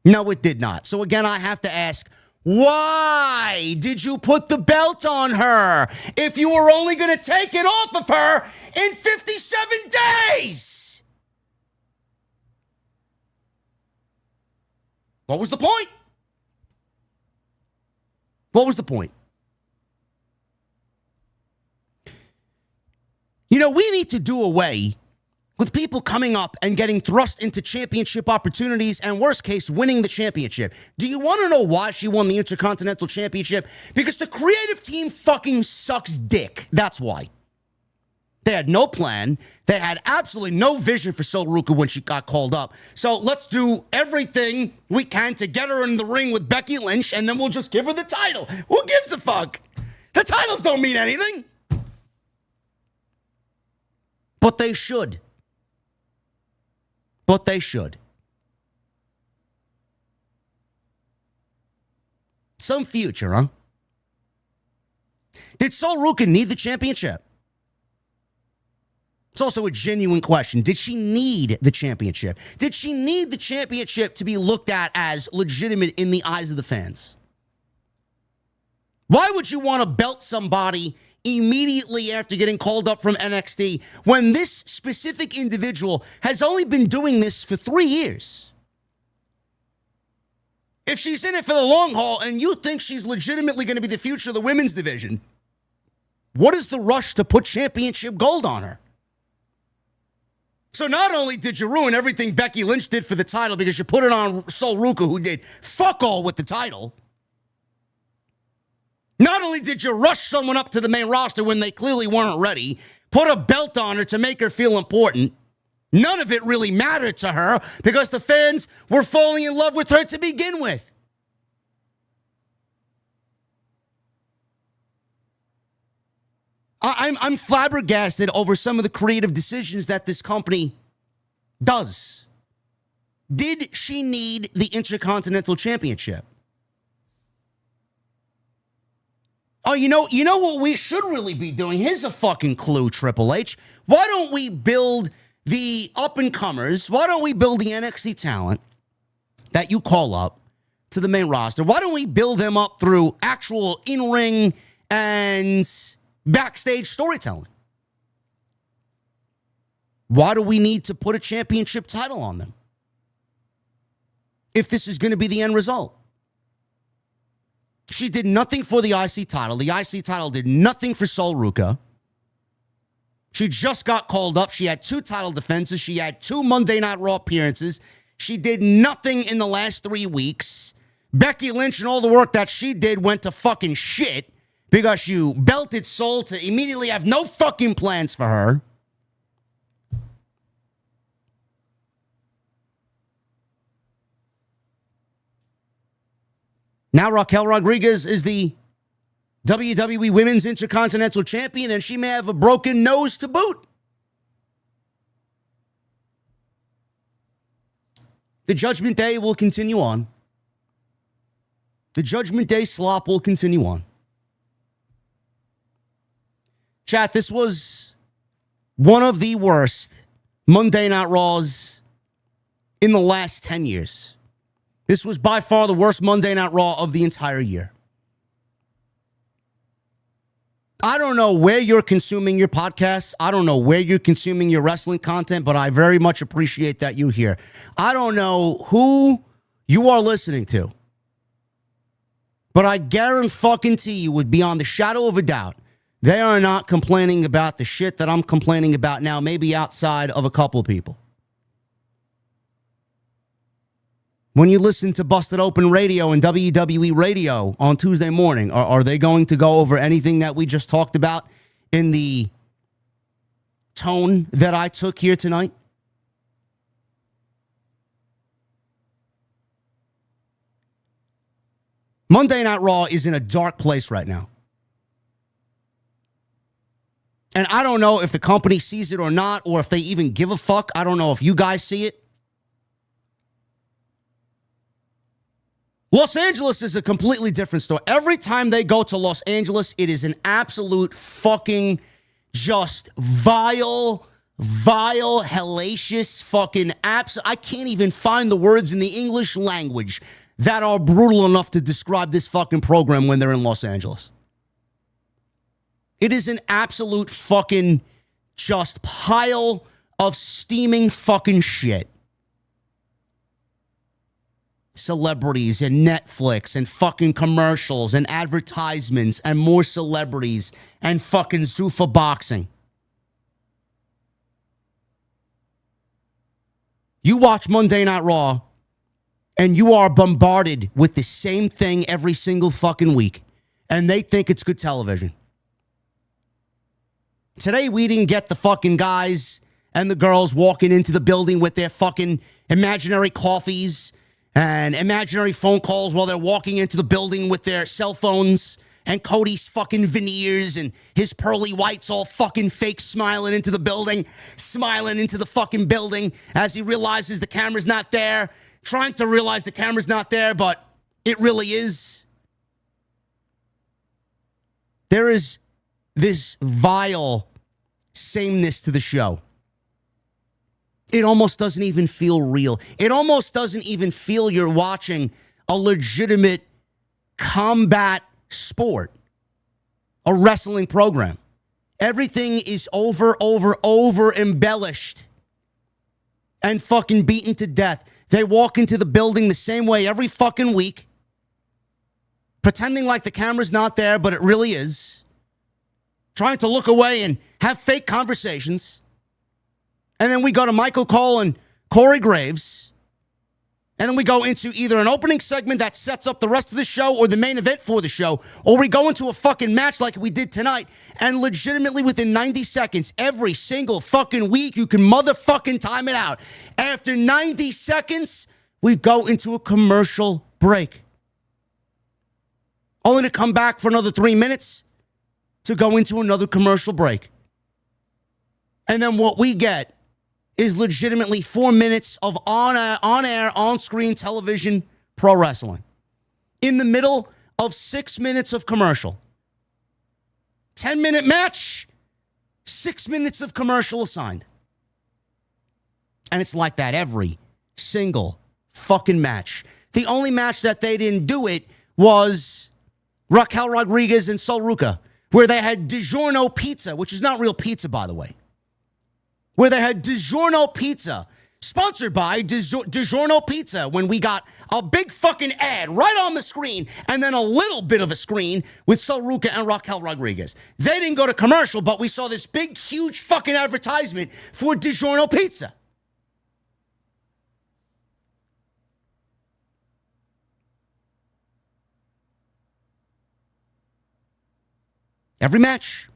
No, it did not. So again, I have to ask, why did you put the belt on her if you were only going to take it off of her in 57 days? What was the point? What was the point? You know, we need to do away with people coming up and getting thrust into championship opportunities and, worst case, winning the championship. Do you want to know why she won the Intercontinental Championship? Because the creative team fucking sucks dick. That's why. They had no plan. They had absolutely no vision for Sol Ruca when she got called up. So let's do everything we can to get her in the ring with Becky Lynch, and then we'll just give her the title. Who gives a fuck? The titles don't mean anything. But they should. But they should. Some future, huh? Did Sol Ruca need the championship? It's also a genuine question. Did she need the championship? Did she need the championship to be looked at as legitimate in the eyes of the fans? Why would you want to belt somebody immediately after getting called up from NXT when this specific individual has only been doing this for 3 years? If she's in it for the long haul and you think she's legitimately going to be the future of the women's division, what is the rush to put championship gold on her? So not only did you ruin everything Becky Lynch did for the title because you put it on Sol Ruca, who did fuck all with the title, not only did you rush someone up to the main roster when they clearly weren't ready, put a belt on her to make her feel important, none of it really mattered to her because the fans were falling in love with her to begin with. I'm flabbergasted over some of the creative decisions that this company does. Did she need the Intercontinental Championship? Oh, you know what we should really be doing? Here's a fucking clue, Triple H. Why don't we build the up-and-comers? Why don't we build the NXT talent that you call up to the main roster? Why don't we build them up through actual in-ring and backstage storytelling? Why do we need to put a championship title on them if this is going to be the end result? She did nothing for the IC title. The IC title did nothing for Sol Ruca. She just got called up. She had 2 title defenses. She had 2 Monday Night Raw appearances. She did nothing in the last 3 weeks. Becky Lynch and all the work that she did went to fucking shit because you belted Sol to immediately have no fucking plans for her. Now Raquel Rodriguez is the WWE Women's Intercontinental Champion, and she may have a broken nose to boot. The Judgment Day will continue on. The Judgment Day slop will continue on. Chat, this was one of the worst Monday Night Raws in the last 10 years. This was by far the worst Monday Night Raw of the entire year. I don't know where you're consuming your podcasts. I don't know where you're consuming your wrestling content, but I very much appreciate that you're here. I don't know who you are listening to, but I guarantee you would be on the shadow of a doubt. They are not complaining about the shit that I'm complaining about now, maybe outside of a couple of people. When you listen to Busted Open Radio and WWE Radio on Tuesday morning, are they going to go over anything that we just talked about in the tone that I took here tonight? Monday Night Raw is in a dark place right now. And I don't know if the company sees it or not, or if they even give a fuck. I don't know if you guys see it. Los Angeles is a completely different story. Every time they go to Los Angeles, it is an absolute fucking just vile, hellacious fucking I can't even find the words in the English language that are brutal enough to describe this fucking program when they're in Los Angeles. It is an absolute fucking just pile of steaming fucking shit. Celebrities and Netflix and fucking commercials and advertisements and more celebrities and fucking Zuffa boxing. You watch Monday Night Raw and you are bombarded with the same thing every single fucking week, and they think it's good television. Today we didn't get the fucking guys and the girls walking into the building with their fucking imaginary coffees and imaginary phone calls while they're walking into the building with their cell phones, and Cody's fucking veneers and his pearly whites all fucking fake smiling into the building as he realizes the camera's not there, trying to realize the camera's not there, but it really is. There is this vile sameness to the show. It almost doesn't even feel real. It almost doesn't even feel you're watching a legitimate combat sport, a wrestling program. Everything is over embellished and fucking beaten to death. They walk into the building the same way every fucking week, pretending like the camera's not there, but it really is. Trying to look away and have fake conversations. And then we go to Michael Cole and Corey Graves. And then we go into either an opening segment that sets up the rest of the show or the main event for the show, or we go into a fucking match like we did tonight, and legitimately within 90 seconds, every single fucking week, you can motherfucking time it out. After 90 seconds, we go into a commercial break. Only to come back for another 3 minutes to go into another commercial break. And then what we get is legitimately 4 minutes of on-air, on-screen television pro wrestling. In the middle of 6 minutes of commercial. 10-minute match, 6 minutes of commercial assigned. And it's like that every single fucking match. The only match that they didn't do it was Raquel Rodriguez and Sol Ruca, where they had DiGiorno pizza, which is not real pizza, by the way. Where they had DiGiorno pizza, sponsored by DiGiorno pizza, when we got a big fucking ad right on the screen and then a little bit of a screen with Sol Ruca and Raquel Rodriguez. They didn't go to commercial, but we saw this big, huge fucking advertisement for DiGiorno pizza. Every match.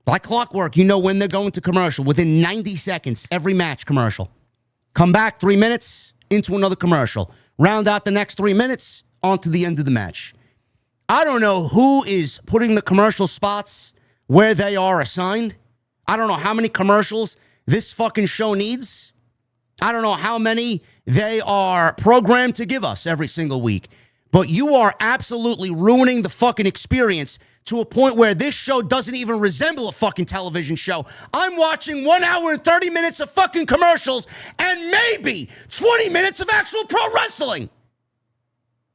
Like clockwork, you know when they're going to commercial. Within 90 seconds, every match commercial. Come back 3 minutes into another commercial. Round out the next 3 minutes onto the end of the match. I don't know who is putting the commercial spots where they are assigned. I don't know how many commercials this fucking show needs. I don't know how many they are programmed to give us every single week. But you are absolutely ruining the fucking experience to a point where this show doesn't even resemble a fucking television show. I'm watching 1 hour and 30 minutes of fucking commercials and maybe 20 minutes of actual pro wrestling.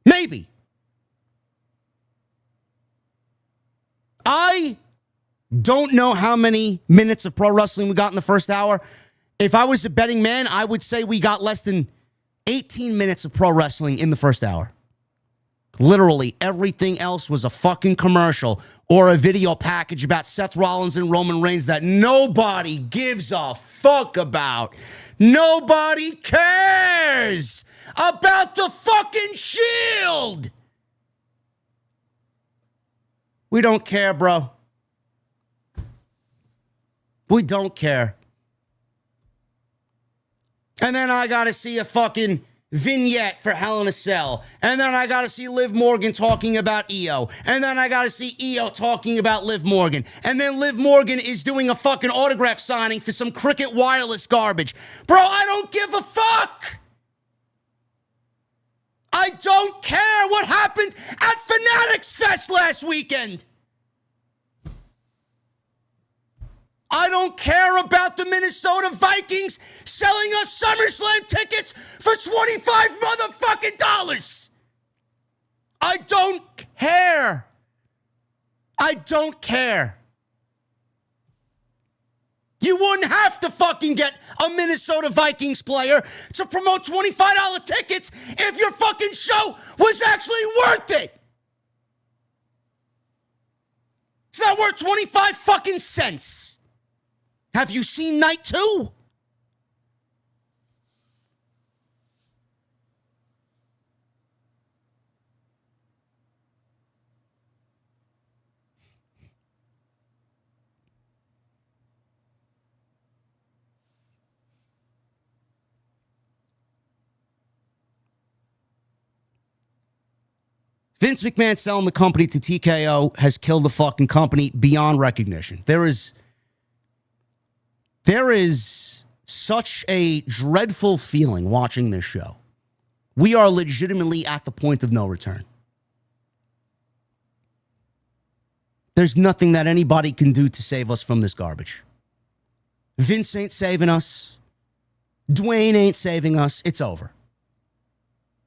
Maybe. I don't know how many minutes of pro wrestling we got in the first hour. If I was a betting man, I would say we got less than 18 minutes of pro wrestling in the first hour. Literally everything else was a fucking commercial or a video package about Seth Rollins and Roman Reigns that nobody gives a fuck about. Nobody cares about the fucking Shield. We don't care, bro. We don't care. And then I gotta see a fucking vignette for Hell in a Cell. And then I gotta see Liv Morgan talking about EO. And then I gotta see EO talking about Liv Morgan. And then Liv Morgan is doing a fucking autograph signing for some Cricket Wireless garbage. Bro, I don't give a fuck! don't care what happened at Fanatics Fest last weekend. I don't care about the Minnesota Vikings selling us SummerSlam tickets for $25 motherfucking dollars. I don't care. I don't care. You wouldn't have to fucking get a Minnesota Vikings player to promote $25 tickets if your fucking show was actually worth it. It's not worth 25 fucking cents. Have you seen Night 2? Vince McMahon selling the company to TKO has killed the fucking company beyond recognition. There is such a dreadful feeling watching this show. We are legitimately at the point of no return. There's nothing that anybody can do to save us from this garbage. Vince ain't saving us. Dwayne ain't saving us. It's over.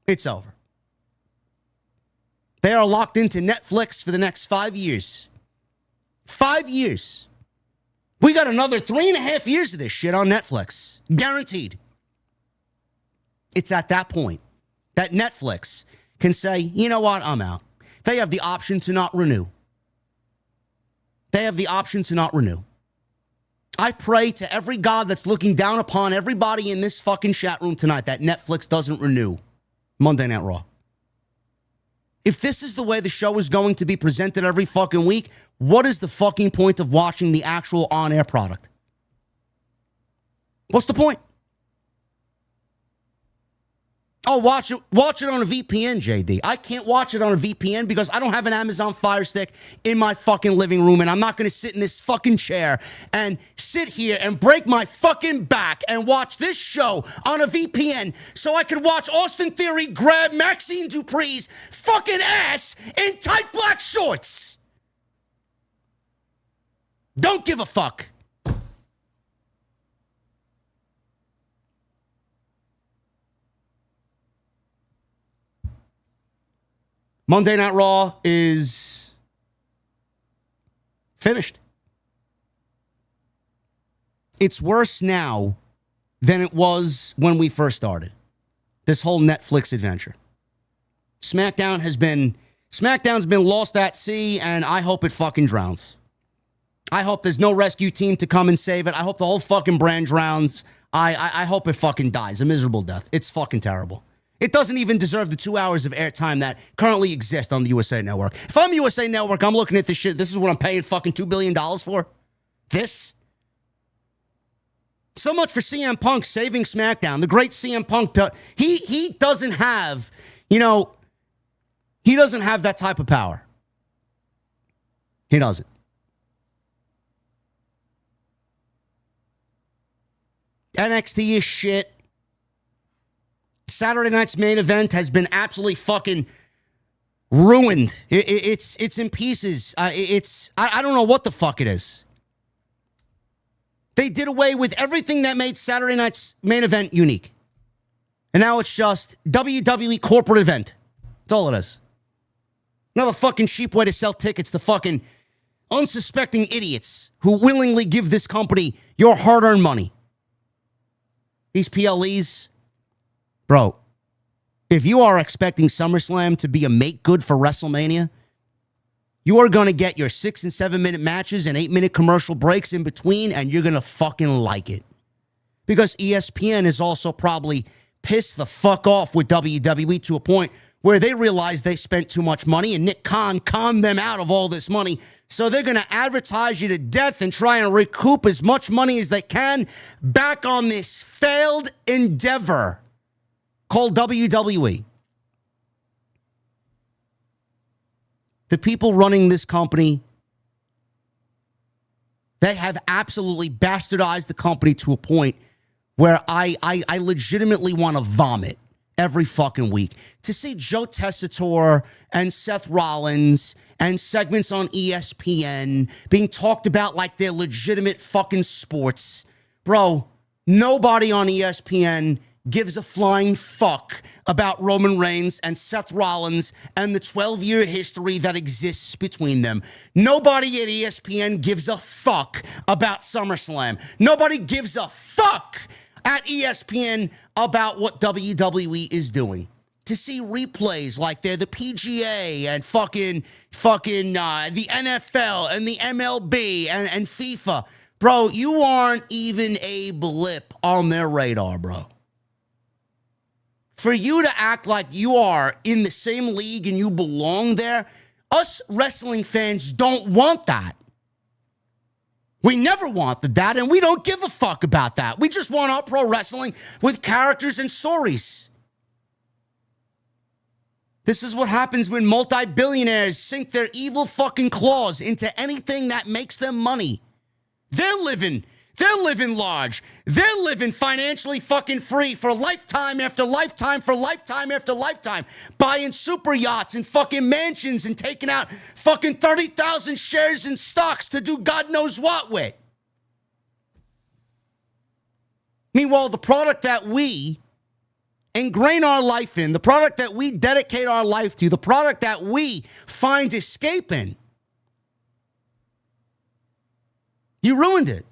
It's over. They are locked into Netflix for the next 5 years. 5 years. We got another 3.5 years of this shit on Netflix. Guaranteed. It's at that point that Netflix can say, you know what, I'm out. They have the option to not renew. They have the option to not renew. I pray to every God that's looking down upon everybody in this fucking chat room tonight that Netflix doesn't renew Monday Night Raw. If this is the way the show is going to be presented every fucking week, what is the fucking point of watching the actual on-air product? What's the point? Oh, watch it on a VPN, JD. I can't watch it on a VPN because I don't have an Amazon Fire Stick in my fucking living room, and I'm not going to sit in this fucking chair and sit here and break my fucking back and watch this show on a VPN so I could watch Austin Theory grab Maxine Dupree's fucking ass in tight black shorts. Don't give a fuck. Monday Night Raw is finished. It's worse now than it was when we first started this whole Netflix adventure. SmackDown's been lost at sea, and I hope it fucking drowns. I hope there's no rescue team to come and save it. I hope the whole fucking brand drowns. I hope it fucking dies a miserable death. It's fucking terrible. It doesn't even deserve the 2 hours of airtime that currently exist on the USA Network. If I'm USA Network, I'm looking at this shit. This is what I'm paying fucking $2 billion for? This? So much for CM Punk saving SmackDown. The great CM Punk, he doesn't have, he doesn't have that type of power. He doesn't. NXT is shit. Saturday night's main event has been absolutely fucking ruined. It's in pieces. I don't know what the fuck it is. They did away with everything that made Saturday night's main event unique. And now it's just WWE corporate event. That's all it is. Another fucking cheap way to sell tickets to fucking unsuspecting idiots who willingly give this company your hard-earned money. These PLEs... Bro, if you are expecting SummerSlam to be a make good for WrestleMania, you are going to get your 6 and 7 minute matches and 8-minute commercial breaks in between, and you're going to fucking like it. Because ESPN is also probably pissed the fuck off with WWE to a point where they realize they spent too much money, and Nick Khan conned them out of all this money. So they're going to advertise you to death and try and recoup as much money as they can back on this failed endeavor called WWE. The people running this company, they have absolutely bastardized the company to a point where I legitimately want to vomit every fucking week. To see Joe Tessitore and Seth Rollins and segments on ESPN being talked about like they're legitimate fucking sports. Bro, nobody on ESPN gives a flying fuck about Roman Reigns and Seth Rollins and the 12-year history that exists between them. Nobody at ESPN gives a fuck about SummerSlam. Nobody gives a fuck at ESPN about what WWE is doing. To see replays like they're the PGA and fucking the NFL and the MLB and FIFA. Bro, you aren't even a blip on their radar, bro. For you to act like you are in the same league and you belong there, us wrestling fans don't want that. We never wanted that, and we don't give a fuck about that. We just want our pro wrestling with characters and stories. This is what happens when multi-billionaires sink their evil fucking claws into anything that makes them money. They're living large. They're living financially fucking free for lifetime after lifetime for lifetime after lifetime. Buying super yachts and fucking mansions and taking out fucking 30,000 shares in stocks to do God knows what with. Meanwhile, the product that we ingrain our life in, the product that we dedicate our life to, the product that we find escape in, you ruined it.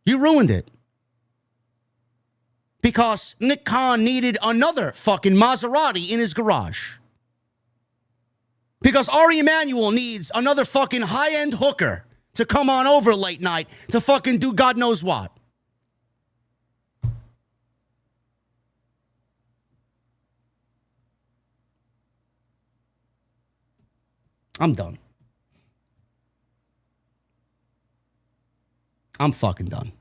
You ruined it. Because Nick Khan needed another fucking Maserati in his garage. Because Ari Emanuel needs another fucking high-end hooker to come on over late night to fucking do God knows what. I'm done. I'm fucking done.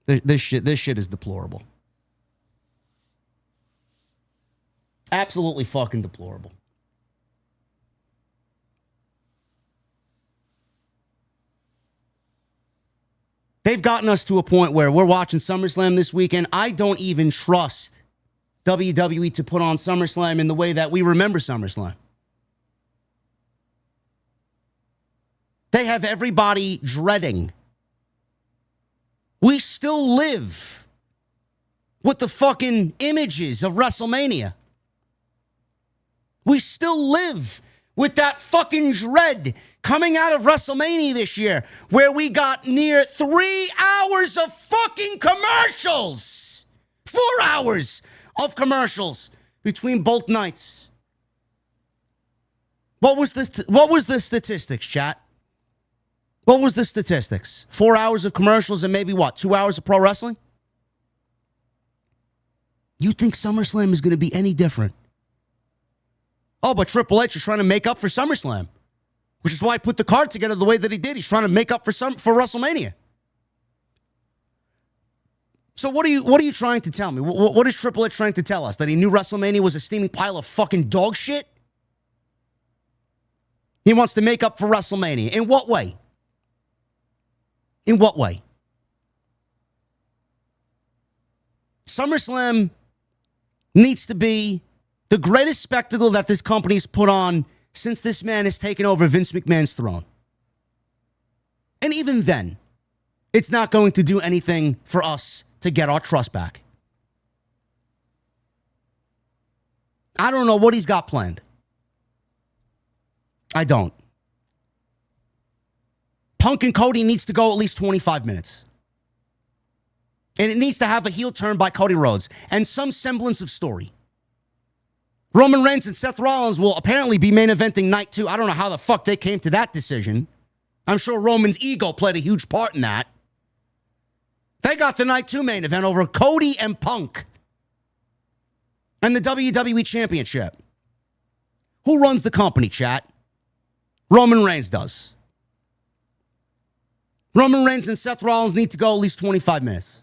This shit is deplorable. Absolutely fucking deplorable. They've gotten us to a point where we're watching SummerSlam this weekend. I don't even trust WWE to put on SummerSlam in the way that we remember SummerSlam. They have everybody dreading. We still live with the fucking images of WrestleMania. We still live with that fucking dread coming out of WrestleMania this year, where we got near 3 hours of fucking commercials. 4 hours of commercials between both nights. What was the statistics, chat? What was the statistics? 4 hours of commercials and maybe what? 2 hours of pro wrestling? You think SummerSlam is going to be any different? Oh, but Triple H is trying to make up for SummerSlam, which is why I put the card together the way that he did. He's trying to make up for WrestleMania. So what are you trying to tell me? What is Triple H trying to tell us? That he knew WrestleMania was a steaming pile of fucking dog shit? He wants to make up for WrestleMania. In what way? In what way? SummerSlam needs to be the greatest spectacle that this company's put on since this man has taken over Vince McMahon's throne. And even then, it's not going to do anything for us to get our trust back. I don't know what he's got planned. I don't. Punk and Cody needs to go at least 25 minutes. And it needs to have a heel turn by Cody Rhodes and some semblance of story. Roman Reigns and Seth Rollins will apparently be main eventing night 2. I don't know how the fuck they came to that decision. I'm sure Roman's ego played a huge part in that. They got the night 2 main event over Cody and Punk and the WWE Championship. Who runs the company, chat? Roman Reigns does. Roman Reigns and Seth Rollins need to go at least 25 minutes.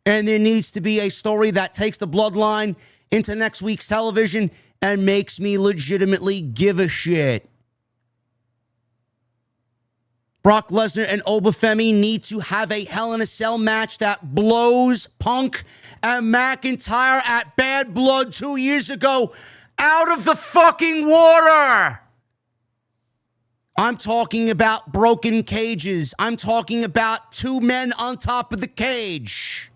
And there needs to be a story that takes the bloodline into next week's television and makes me legitimately give a shit. Brock Lesnar and Oba Femi need to have a Hell in a Cell match that blows Punk and McIntyre at Bad Blood 2 years ago out of the fucking water. I'm talking about broken cages. I'm talking about two men on top of the cage.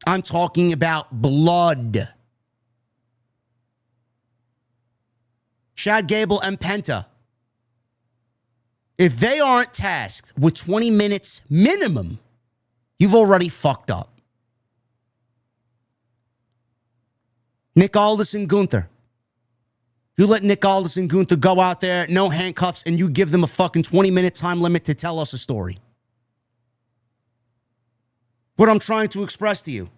I'm talking about blood. Chad Gable and Penta. If they aren't tasked with 20 minutes minimum, you've already fucked up. Nick Aldis and Gunther. You let Nick Aldis and Gunther go out there, no handcuffs, and you give them a fucking 20-minute time limit to tell us a story. What I'm trying to express to you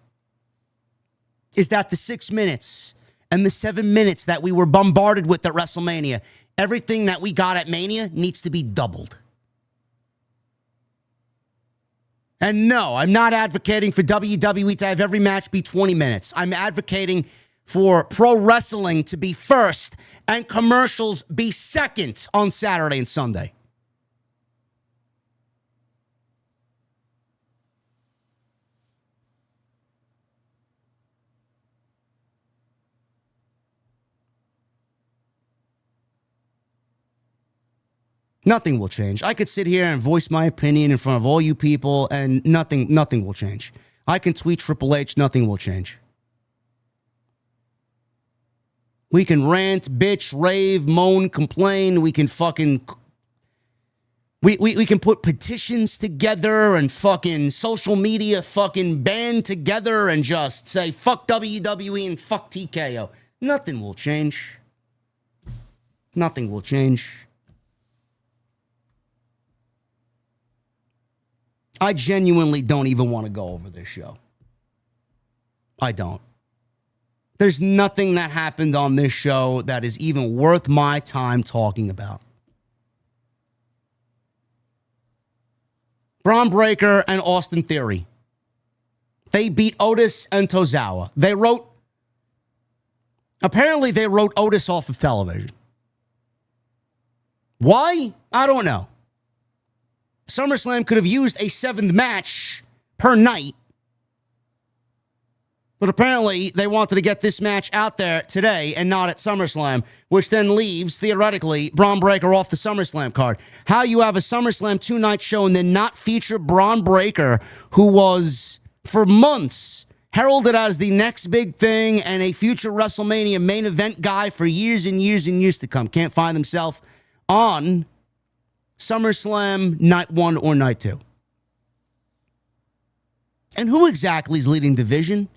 is that the 6 minutes and the 7 minutes that we were bombarded with at WrestleMania, everything that we got at Mania needs to be doubled. And no, I'm not advocating for WWE to have every match be 20 minutes. I'm advocating for pro wrestling to be first and commercials be second on Saturday and Sunday. Nothing will change. I could sit here and voice my opinion in front of all you people, and nothing will change. I can tweet Triple H, nothing will change. We can rant, bitch, rave, moan, complain. We can fucking... We can put petitions together and fucking social media fucking band together and just say, fuck WWE and fuck TKO. Nothing will change. Nothing will change. I genuinely don't even want to go over this show. I don't. There's nothing that happened on this show that is even worth my time talking about. Bron Breakker and Austin Theory. They beat Otis and Tozawa. Apparently they wrote Otis off of television. Why? I don't know. SummerSlam could have used a 7th match per night. But apparently, they wanted to get this match out there today and not at SummerSlam, which then leaves, theoretically, Bron Breakker off the SummerSlam card. How you have a SummerSlam 2-night show and then not feature Bron Breakker, who was, for months, heralded as the next big thing and a future WrestleMania main event guy for years and years and years to come. Can't find himself on SummerSlam night 1 or night 2. And who exactly is leading division?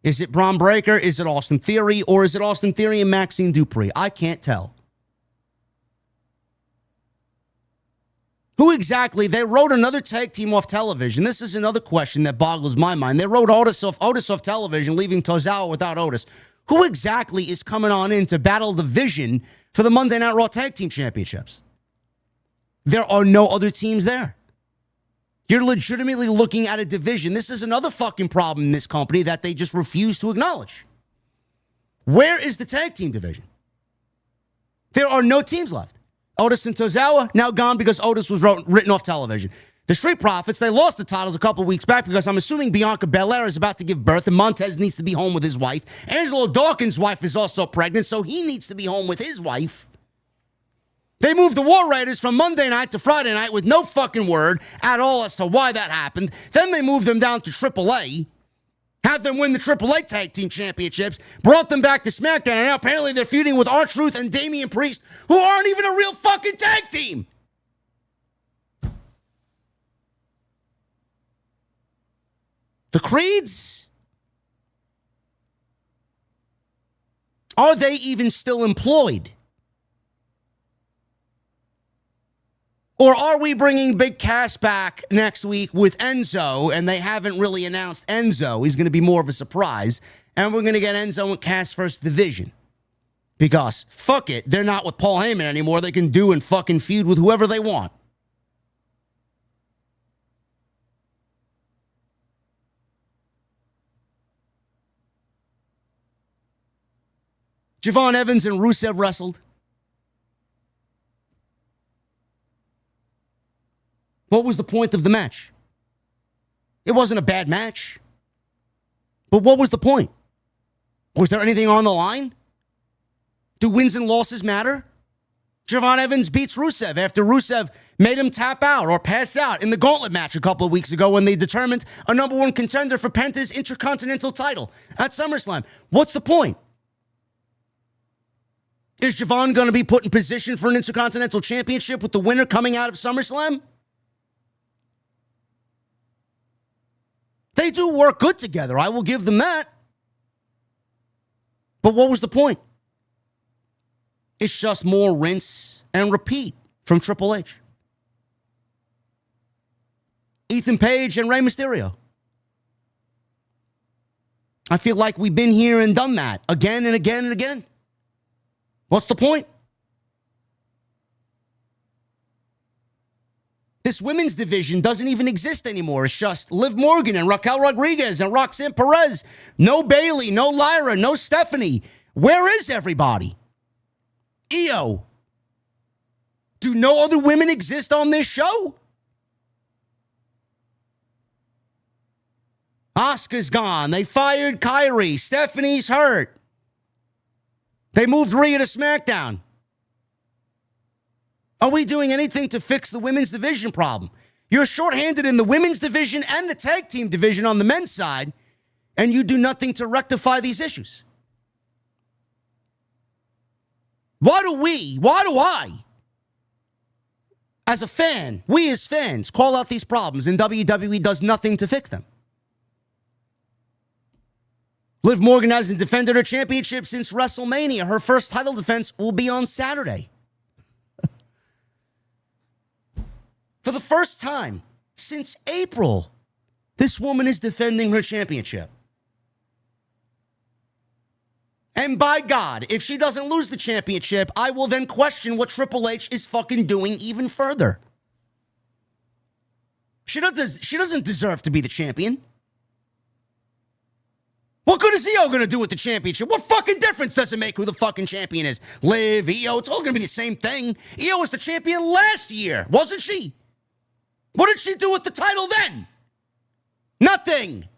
Is it Bron Breakker? Is it Austin Theory? Or is it Austin Theory and Maxine Dupree? I can't tell. Who exactly? They wrote another tag team off television. This is another question that boggles my mind. They wrote Otis off television, leaving Tozawa without Otis. Who exactly is coming on in to battle the vision for the Monday Night Raw Tag Team Championships? There are no other teams there. You're legitimately looking at a division. This is another fucking problem in this company that they just refuse to acknowledge. Where is the tag team division? There are no teams left. Otis and Tozawa, now gone because Otis was written off television. The Street Profits, they lost the titles a couple weeks back because I'm assuming Bianca Belair is about to give birth and Montez needs to be home with his wife. Angelo Dawkins' wife is also pregnant, so he needs to be home with his wife. They moved the War Raiders from Monday night to Friday night with no fucking word at all as to why that happened. Then they moved them down to AAA, had them win the AAA Tag Team Championships, brought them back to SmackDown, and now apparently they're feuding with R-Truth and Damian Priest, who aren't even a real fucking tag team. The Creeds? Are they even still employed? Or are we bringing Big Cass back next week with Enzo, and they haven't really announced Enzo? He's going to be more of a surprise, and we're going to get Enzo and Cass first division. Because, fuck it, they're not with Paul Heyman anymore. They can do and fucking feud with whoever they want. Javon Evans and Rusev wrestled. What was the point of the match? It wasn't a bad match. But what was the point? Was there anything on the line? Do wins and losses matter? Javon Evans beats Rusev after Rusev made him tap out or pass out in the gauntlet match a couple of weeks ago when they determined a number one contender for Penta's Intercontinental title at SummerSlam. What's the point? Is Javon going to be put in position for an Intercontinental Championship with the winner coming out of SummerSlam? They do work good together. I will give them that. But what was the point? It's just more rinse and repeat from Triple H. Ethan Page and Rey Mysterio. I feel like we've been here and done that again and again and again. What's the point? This women's division doesn't even exist anymore. It's just Liv Morgan and Raquel Rodriguez and Roxanne Perez. No Bayley, no Lyra, no Stephanie. Where is everybody? Io. Do no other women exist on this show? Asuka's gone. They fired Kyrie. Stephanie's hurt. They moved Rhea to SmackDown. Are we doing anything to fix the women's division problem? You're shorthanded in the women's division and the tag team division on the men's side, and you do nothing to rectify these issues. Why do I, as a fan, we as fans, call out these problems and WWE does nothing to fix them? Liv Morgan hasn't defended her championship since WrestleMania. Her first title defense will be on Saturday. For the first time since April, this woman is defending her championship. And by God, if she doesn't lose the championship, I will then question what Triple H is fucking doing even further. She doesn't deserve to be the champion. What good is Io going to do with the championship? What fucking difference does it make who the fucking champion is? Liv, Io, it's all going to be the same thing. Io was the champion last year, wasn't she? What did she do with the title then? Nothing.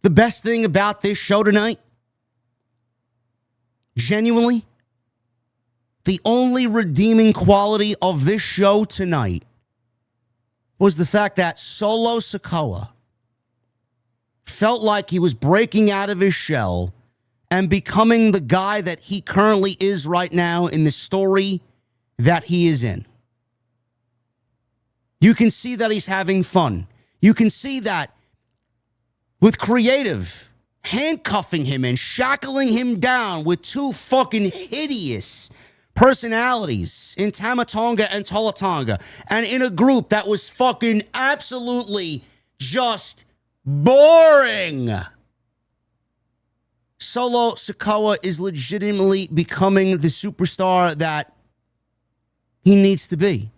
The best thing about this show tonight, genuinely, the only redeeming quality of this show tonight was the fact that Solo Sikoa felt like he was breaking out of his shell and becoming the guy that he currently is right now in the story that he is in. You can see that he's having fun. You can see that with creative handcuffing him and shackling him down with two fucking hideous personalities in Tamatonga and Tolatonga, and in a group that was fucking absolutely just boring. Solo Sikoa is legitimately becoming the superstar that he needs to be.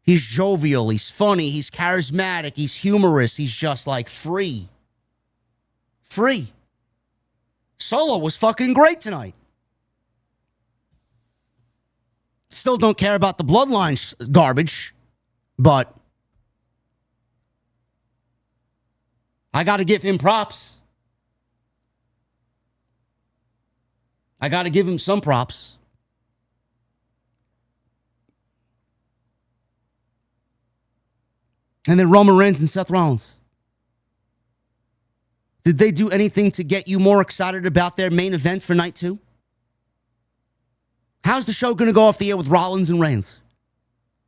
He's jovial, he's funny, he's charismatic, he's humorous, he's just like free. Free. Solo was fucking great tonight. Still don't care about the bloodline garbage, but I got to give him props. I got to give him some props. And then Roman Reigns and Seth Rollins. Did they do anything to get you more excited about their main event for night 2? How's the show going to go off the air with Rollins and Reigns?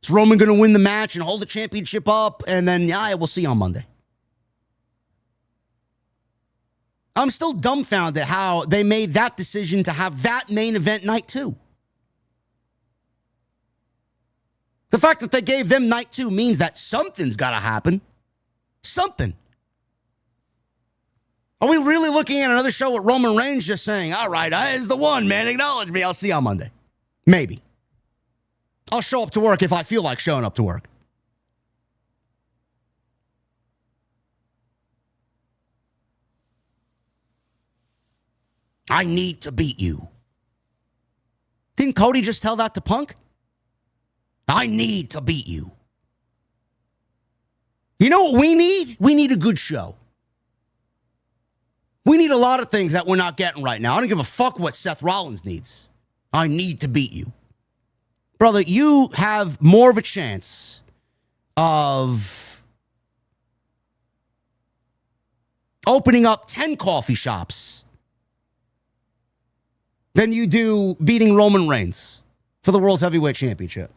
Is Roman going to win the match and hold the championship up? And then, yeah, we'll see on Monday. I'm still dumbfounded how they made that decision to have that main event night 2. The fact that they gave them night 2 means that something's got to happen. Something. Are we really looking at another show with Roman Reigns just saying, all right, is the one, man, acknowledge me, I'll see you on Monday? Maybe. I'll show up to work if I feel like showing up to work. I need to beat you. Didn't Cody just tell that to Punk? I need to beat you. You know what we need? We need a good show. We need a lot of things that we're not getting right now. I don't give a fuck what Seth Rollins needs. I need to beat you. Brother, you have more of a chance of opening up 10 coffee shops than you do beating Roman Reigns for the World's Heavyweight Championship.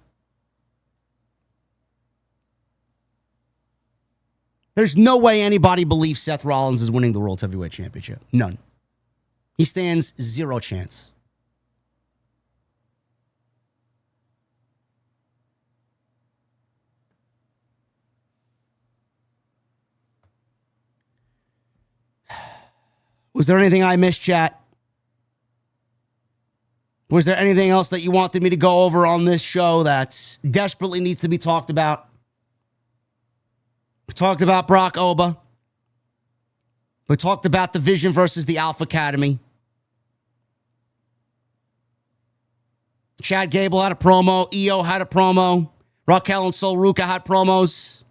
There's no way anybody believes Seth Rollins is winning the World's Heavyweight Championship. None. He stands zero chance. Was there anything I missed, chat? Was there anything else that you wanted me to go over on this show that desperately needs to be talked about? We talked about Brock Oba. We talked about the Vision versus the Alpha Academy. Chad Gable had a promo. EO had a promo. Raquel and Sol Ruca had promos.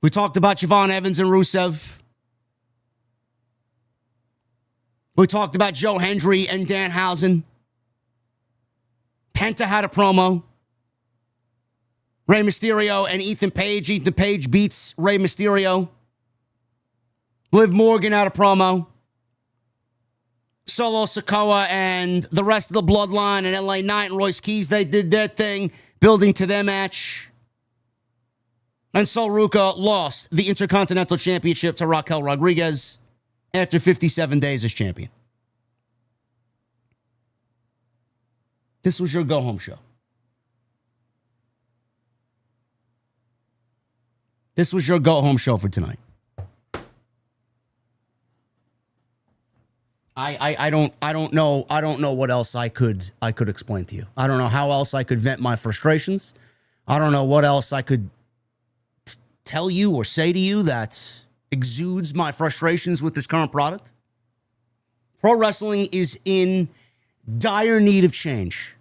We talked about Javon Evans and Rusev. We talked about Joe Hendry and Danhausen. Penta had a promo. Rey Mysterio and Ethan Page. Ethan Page beats Rey Mysterio. Liv Morgan had a promo. Solo Sikoa and the rest of the Bloodline and LA Knight and Royce Keys, they did their thing, building to their match. And Sol Ruca lost the Intercontinental Championship to Raquel Rodriguez after 57 days as champion. This was your go-home show. This was your go-home show for tonight. I don't know what else I could explain to you. I don't know how else I could vent my frustrations. I don't know what else I could tell you or say to you that exudes my frustrations with this current product. Pro wrestling is in dire need of change.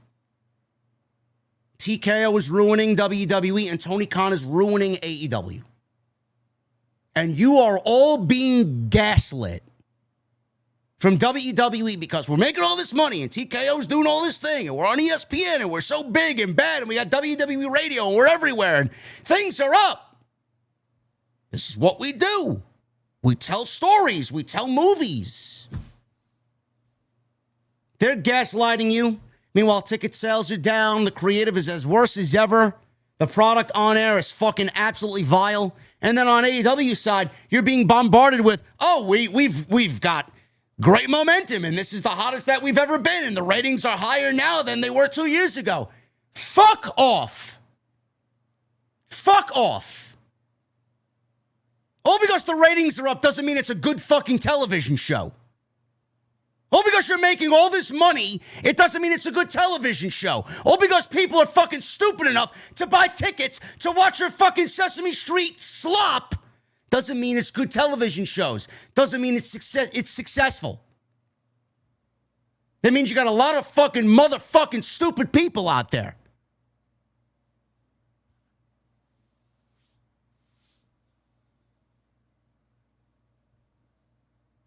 TKO is ruining WWE and Tony Khan is ruining AEW. And you are all being gaslit from WWE because we're making all this money and TKO's doing all this thing and we're on ESPN and we're so big and bad and we got WWE Radio and we're everywhere and things are up. This is what we do. We tell stories. We tell movies. They're gaslighting you. Meanwhile, ticket sales are down. The creative is as worse as ever. The product on air is fucking absolutely vile. And then on AEW side, you're being bombarded with, oh, we've got great momentum, and this is the hottest that we've ever been, and the ratings are higher now than they were 2 years ago. Fuck off. Fuck off. All because the ratings are up doesn't mean it's a good fucking television show. All because you're making all this money, it doesn't mean it's a good television show. All because people are fucking stupid enough to buy tickets to watch your fucking Sesame Street slop doesn't mean it's good television shows. Doesn't mean it's successful. That means you got a lot of fucking motherfucking stupid people out there.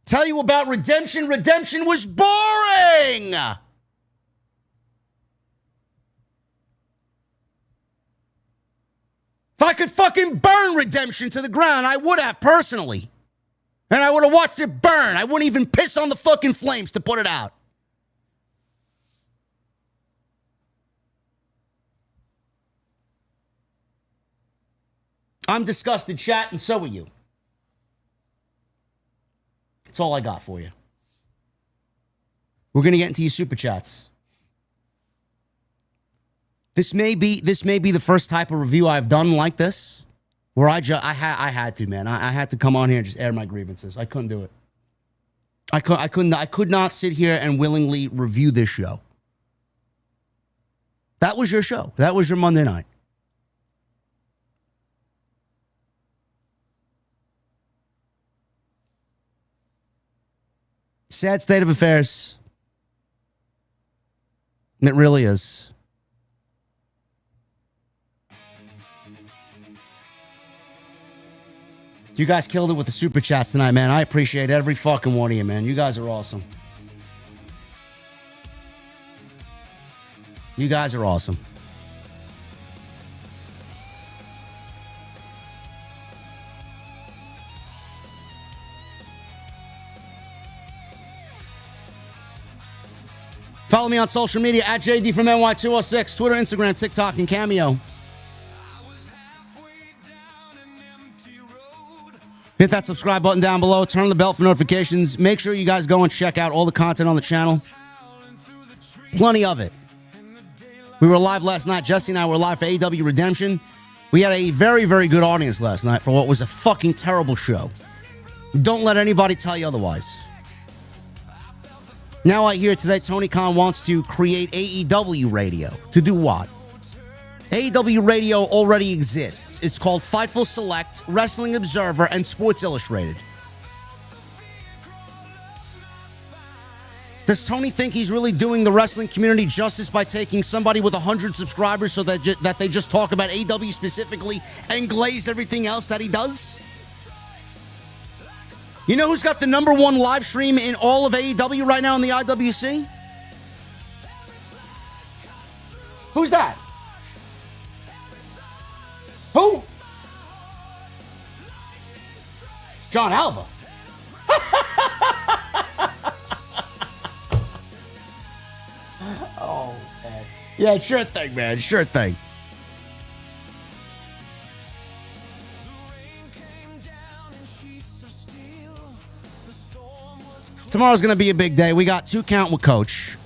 Tell you about Redemption. Redemption was boring. If I could fucking burn Redemption to the ground, I would have personally. And I would have watched it burn. I wouldn't even piss on the fucking flames to put it out. I'm disgusted, chat, and so are you. That's all I got for you. We're going to get into your super chats. This may be the first type of review I've done like this, where I had to, man. I had to come on here and just air my grievances. I couldn't do it. I could not sit here and willingly review this show. That was your show. That was your Monday night. Sad state of affairs. It really is. You guys killed it with the super chats tonight, man. I appreciate every fucking one of you, man. You guys are awesome. You guys are awesome. Follow me on social media at JD from NY206, Twitter, Instagram, TikTok, and Cameo. Hit that subscribe button down below. Turn on the bell for notifications. Make sure you guys go and check out all the content on the channel. Plenty of it. We were live last night. Jesse and I were live for AEW Redemption. We had a very, very good audience last night for what was a fucking terrible show. Don't let anybody tell you otherwise. Now I hear today Tony Khan wants to create AEW Radio. To do what? AEW Radio already exists. It's called Fightful Select, Wrestling Observer, and Sports Illustrated. Does Tony think he's really doing the wrestling community justice by taking somebody with 100 subscribers so that they just talk about AEW specifically and glaze everything else that he does? You know who's got the #1 live stream in all of AEW right now in the IWC? Who's that? Who? John Alba. Oh, man. Yeah, sure thing, man. Sure thing. Tomorrow's going to be a big day. We got 2 Count with Coach,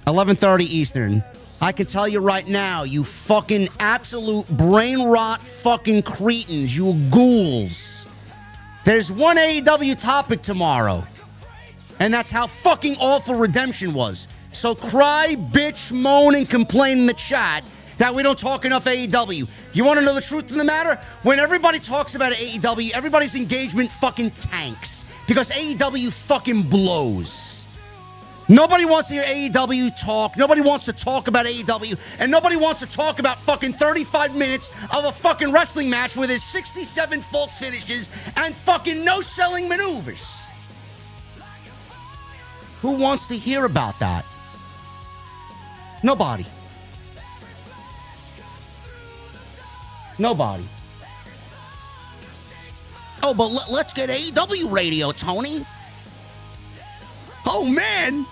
11:30 Eastern. I can tell you right now, you fucking absolute brain rot fucking cretins, you ghouls. There's one AEW topic tomorrow, and that's how fucking awful Redemption was. So cry, bitch, moan, and complain in the chat that we don't talk enough AEW. You want to know the truth of the matter? When everybody talks about AEW, everybody's engagement fucking tanks because AEW fucking blows. Nobody wants to hear AEW talk. Nobody wants to talk about AEW. And nobody wants to talk about fucking 35 minutes of a fucking wrestling match with his 67 false finishes and fucking no-selling maneuvers. Who wants to hear about that? Nobody. Nobody. Oh, but let's get AEW Radio, Tony. Oh, man.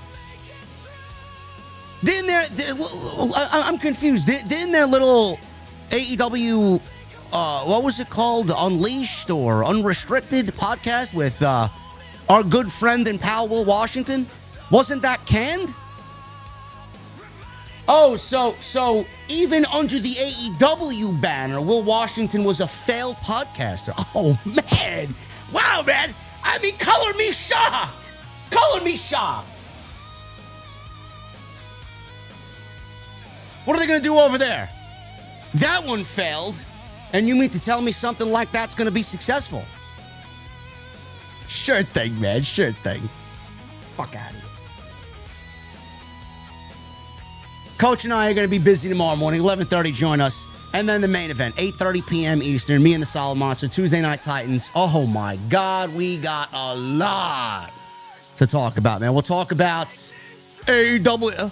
I'm confused. Didn't their little AEW, what was it called? Unleashed or Unrestricted podcast with our good friend and pal Will Washington? Wasn't that canned? Oh, so even under the AEW banner, Will Washington was a failed podcaster. Oh, man. Wow, man. I mean, color me shocked. Color me shocked. What are they going to do over there? That one failed, and you mean to tell me something like that's going to be successful? Sure thing, man. Sure thing. Fuck out of here. Coach and I are going to be busy tomorrow morning, 11:30, join us. And then the main event, 8:30 p.m. Eastern, me and the Solid Monster, Tuesday Night Titans. Oh, my God, we got a lot to talk about, man. We'll talk about AEW.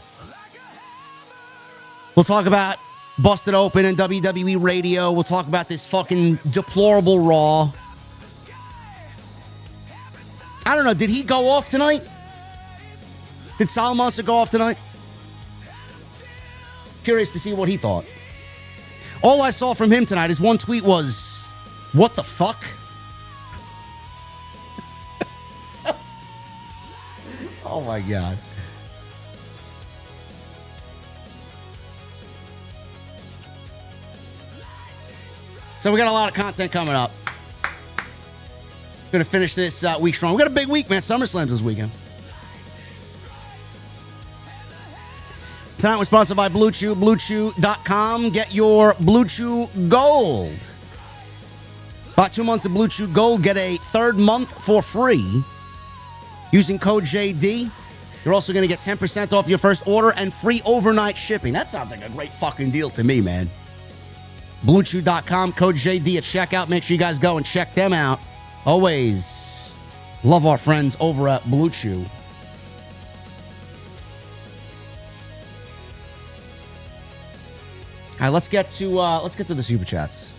We'll talk about Busted Open and WWE Radio. We'll talk about this fucking deplorable Raw. I don't know, did he go off tonight? Did Solid Monster go off tonight? Curious to see what he thought. All I saw from him tonight, his one tweet was, what the fuck? Oh my God. So we got a lot of content coming up. Gonna finish this week strong. We got a big week, man. SummerSlam's this weekend. Tonight we're sponsored by Blue Chew, BlueChew.com. Get your Blue Chew Gold. About 2 months of Blue Chew Gold. Get a third month for free. Using code JD, you're also going to get 10% off your first order and free overnight shipping. That sounds like a great fucking deal to me, man. BlueChew.com, code JD at checkout. Make sure you guys go and check them out. Always love our friends over at Blue Chew. All right, let's get to the super chats.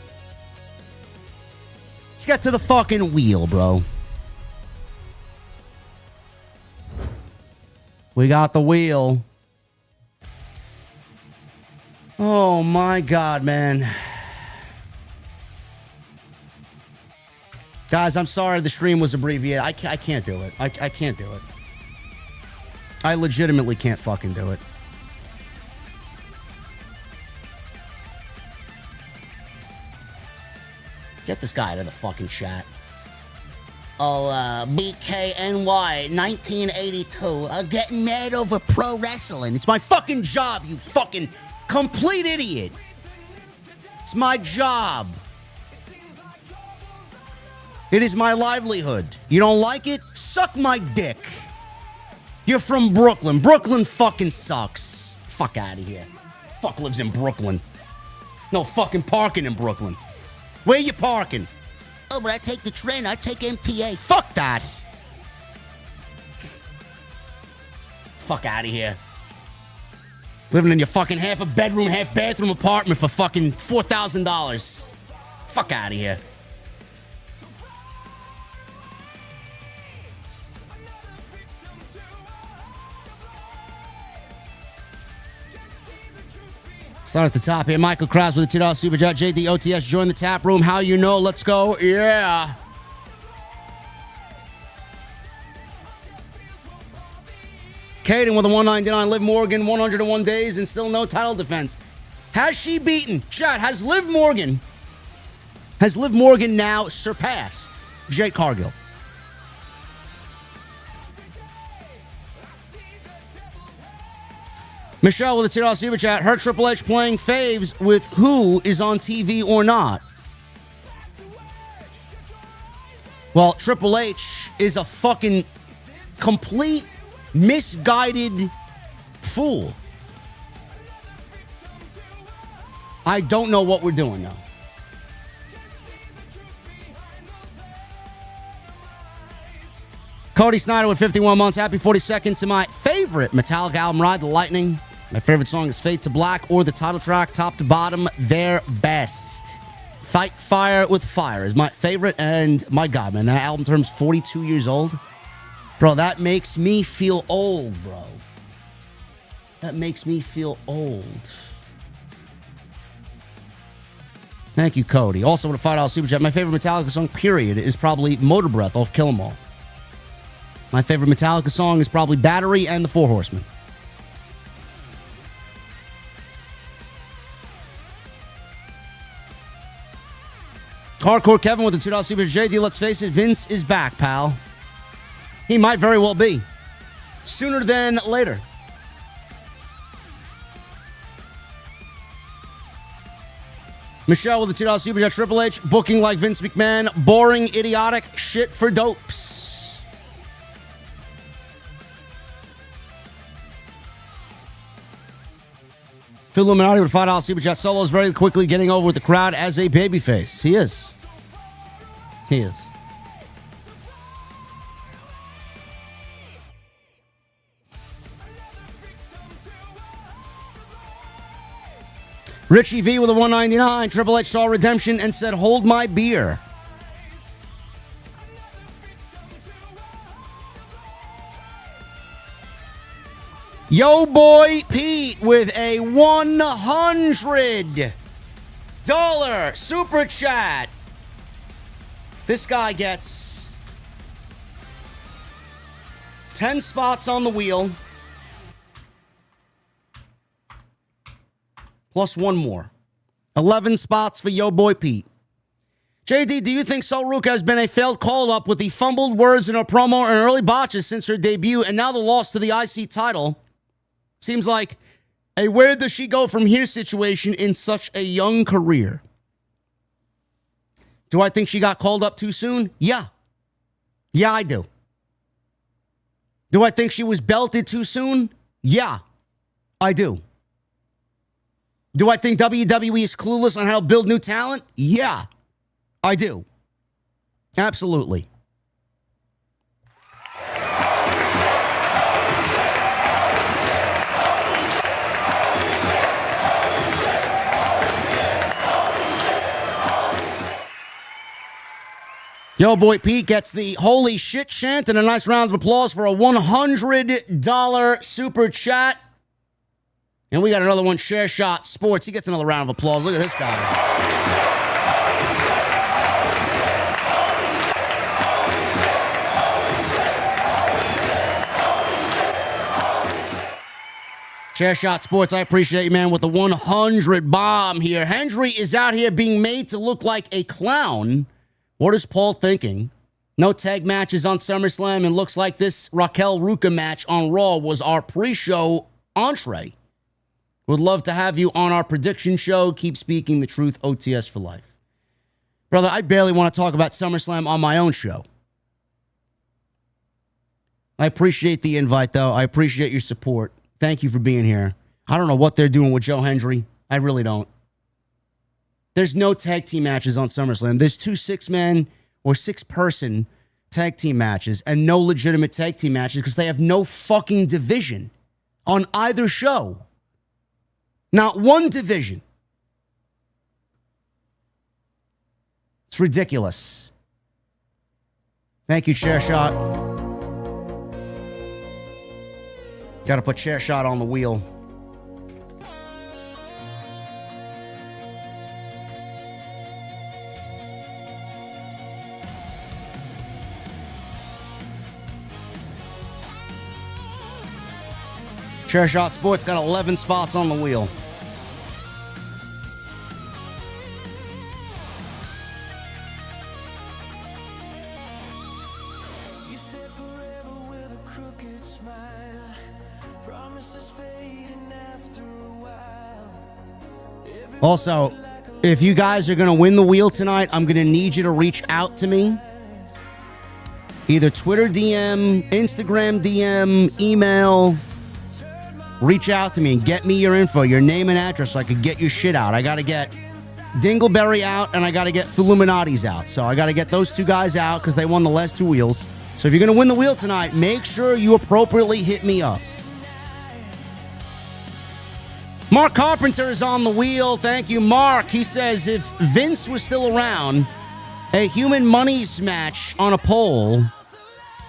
Let's get to the fucking wheel, bro. We got the wheel. Oh my God, man. Guys, I'm sorry the stream was abbreviated. I can't do it. I can't do it. I legitimately can't fucking do it. Get this guy out of the fucking chat. Oh, BKNY 1982. Getting mad over pro wrestling. It's my fucking job, you fucking complete idiot. It's my job. It is my livelihood. You don't like it? Suck my dick. You're from Brooklyn. Brooklyn fucking sucks. Fuck out of here. Fuck lives in Brooklyn. No fucking parking in Brooklyn. Where you parking? Oh, but I take the train. I take MTA. Fuck that. Fuck out of here. Living in your fucking half a bedroom, half bathroom apartment for fucking $4,000. Fuck out of here. Start at the top here. Michael Krause with a $2 super chat. JD OTS, join the tap room. How you know? Let's go. Yeah. Caden with a $1.99. Liv Morgan, 101 days and still no title defense. Has she beaten? Chat, has Liv Morgan now surpassed Jade Cargill? Michelle with a $2 super chat. Her Triple H playing faves with who is on TV or not. Well, Triple H is a fucking complete misguided fool. I don't know what we're doing now. Cody Snyder with 51 months. Happy 42nd to my favorite Metallica album, Ride the Lightning. My favorite song is Fade to Black or the title track, top to bottom, their best. Fight Fire with Fire is my favorite, and my God, man, that album turns 42 years old. Bro, that makes me feel old, bro. That makes me feel old. Thank you, Cody. Also with a $5 super chat, my favorite Metallica song, period, is probably Motor Breath off Kill 'Em All. My favorite Metallica song is probably Battery and the Four Horsemen. Hardcore Kevin with the $2 super JD. Let's face it, Vince is back, pal. He might very well be. Sooner than later. Michelle with the $2 super chat. Triple H booking like Vince McMahon. Boring, idiotic shit for dopes. Phil Illuminati with $5 super chat. Solo's very quickly getting over with the crowd as a babyface. He is. He is. Richie V with a $1.99. Triple H saw redemption and said, hold my beer. Yo boy Pete with a $100 super chat. This guy gets 10 spots on the wheel. Plus one more. 11 spots for Yo Boy Pete. JD, do you think Sol Ruca has been a failed call-up with the fumbled words in her promo and early botches since her debut and now the loss to the IC title? Seems like a where does she go from here situation in such a young career. Do I think she got called up too soon? Yeah. Yeah, I do. Do I think she was belted too soon? Yeah, I do. Do I think WWE is clueless on how to build new talent? Yeah, I do. Absolutely. Yo, boy Pete gets the holy shit chant and a nice round of applause for a $100 super chat. And we got another one, Share Shot Sports. He gets another round of applause. Look at this guy. Share Shot Sports, I appreciate you, man, with the 100 bomb here. Hendry is out here being made to look like a clown. What is Paul thinking? No tag matches on SummerSlam, and looks like this Raquel Rodriguez match on Raw was our pre-show entree. Would love to have you on our prediction show. Keep speaking the truth, OTS for life. Brother, I barely want to talk about SummerSlam on my own show. I appreciate the invite, though. I appreciate your support. Thank you for being here. I don't know what they're doing with Joe Hendry. I really don't. There's no tag team matches on SummerSlam. There's 2 6-man or 6-person tag team matches and no legitimate tag team matches because they have no fucking division on either show. Not one division. It's ridiculous. Thank you, Chair Shot. Got to put Chair Shot on the wheel. Chair Shot Sports got 11 spots on the wheel. Also, if you guys are going to win the wheel tonight, I'm going to need you to reach out to me. Either Twitter DM, Instagram DM, email. Reach out to me and get me your info, your name and address so I could get your shit out. I got to get Dingleberry out and I got to get Fulluminati's out. So I got to get those 2 guys out because they won the last 2 wheels. So if you're going to win the wheel tonight, make sure you appropriately hit me up. Mark Carpenter is on the wheel. Thank you, Mark. He says if Vince was still around, a human monies match on a pole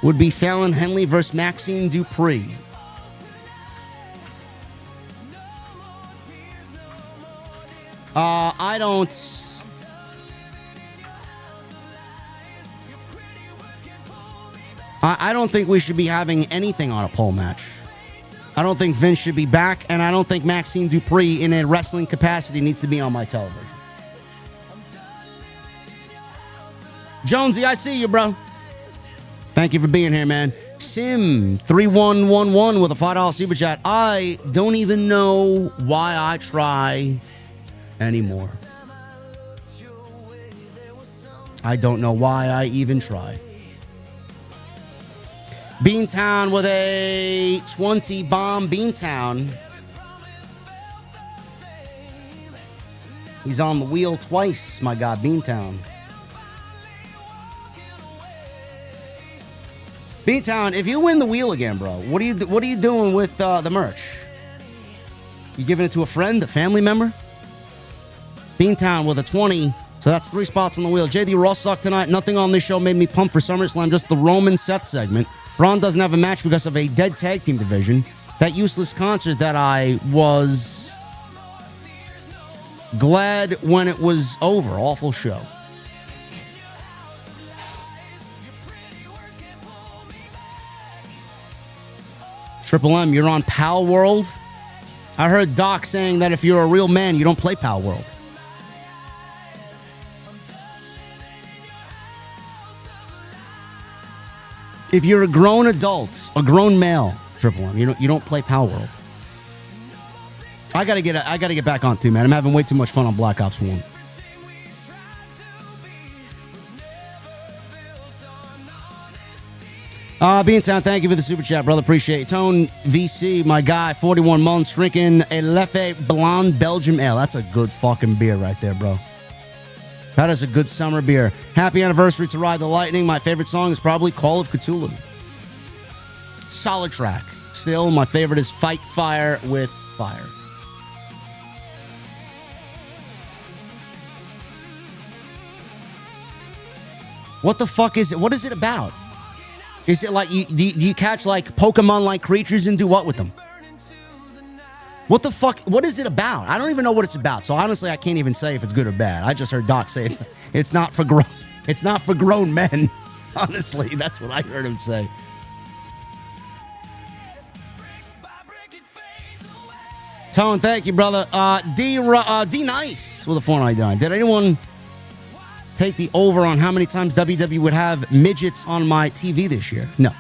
would be Fallon Henley versus Maxine Dupree. I don't think we should be having anything on a pole match. I don't think Vince should be back, and I don't think Maxine Dupree in a wrestling capacity needs to be on my television. Jonesy, I see you, bro. Thank you for being here, man. Sim3111 with a $5 super chat. I don't even know why I try anymore. I don't know why I even try. Beantown with a 20 bomb. Beantown. He's on the wheel twice, my God, Beantown. Beantown, if you win the wheel again, bro, what are you doing with the merch? You giving it to a friend, a family member? Beantown with a 20. So that's 3 spots on the wheel. JD Ross sucked tonight. Nothing on this show made me pump for SummerSlam. Just the Roman Seth segment. Braun doesn't have a match because of a dead tag team division. That useless concert that I was glad when it was over. Awful show. Triple M, you're on Pal World? I heard Doc saying that if you're a real man, you don't play Pal World. If you're a grown adult, a grown male, Triple M, you don't play Pal World. I gotta get back on too, man. I'm having way too much fun on Black Ops 1. Beantown, thank you for the super chat, brother. Appreciate it. Tone VC, my guy, 41 months, drinking a Leffe Blonde Belgium Ale. That's a good fucking beer right there, bro. That is a good summer beer. Happy anniversary to Ride the Lightning. My favorite song is probably Call of Cthulhu. Solid track. Still, my favorite is Fight Fire with Fire. What the fuck is it? What is it about? Is it like you catch like Pokemon-like creatures and do what with them? What the fuck? What is it about? I don't even know what it's about. So honestly, I can't even say if it's good or bad. I just heard Doc say it's not for grown men. Honestly, that's what I heard him say. Tone, thank you, brother. D Nice with a 499. Did anyone take the over on how many times WWE would have midgets on my TV this year? No.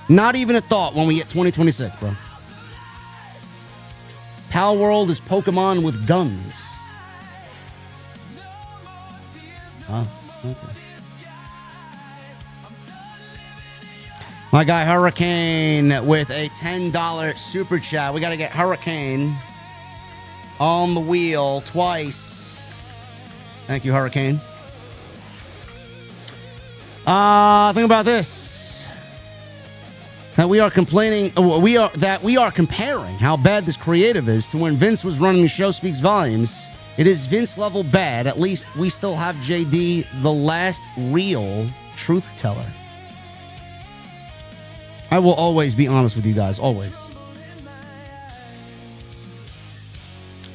Not even a thought when we get 2026, bro. Pal World is Pokemon with guns. Oh, okay. My guy Hurricane with a $10 super chat. We got to get Hurricane on the wheel twice. Thank you, Hurricane. Think about this. That we are comparing how bad this creative is to when Vince was running the show speaks volumes. It is Vince level bad. At least we still have JD, the last real truth teller. I will always be honest with you guys. Always.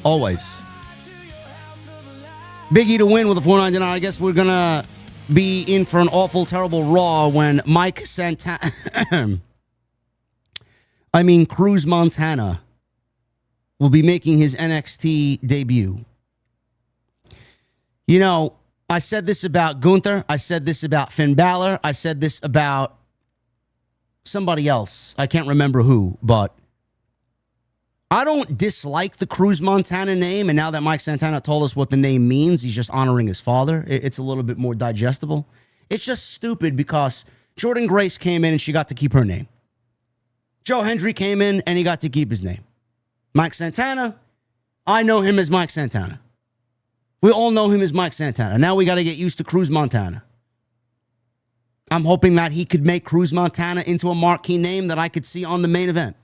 Always. Big E to win with a 499. I guess we're going to be in for an awful, terrible Raw when Mike Santana... Cruz Montana will be making his NXT debut. You know, I said this about Gunther. I said this about Finn Balor. I said this about somebody else. I can't remember who, but I don't dislike the Cruz Montana name. And now that Mike Santana told us what the name means, he's just honoring his father. It's a little bit more digestible. It's just stupid because Jordan Grace came in and she got to keep her name. Joe Hendry came in and he got to keep his name. Mike Santana, I know him as Mike Santana. We all know him as Mike Santana. Now we got to get used to Cruz Montana. I'm hoping that he could make Cruz Montana into a marquee name that I could see on the main event.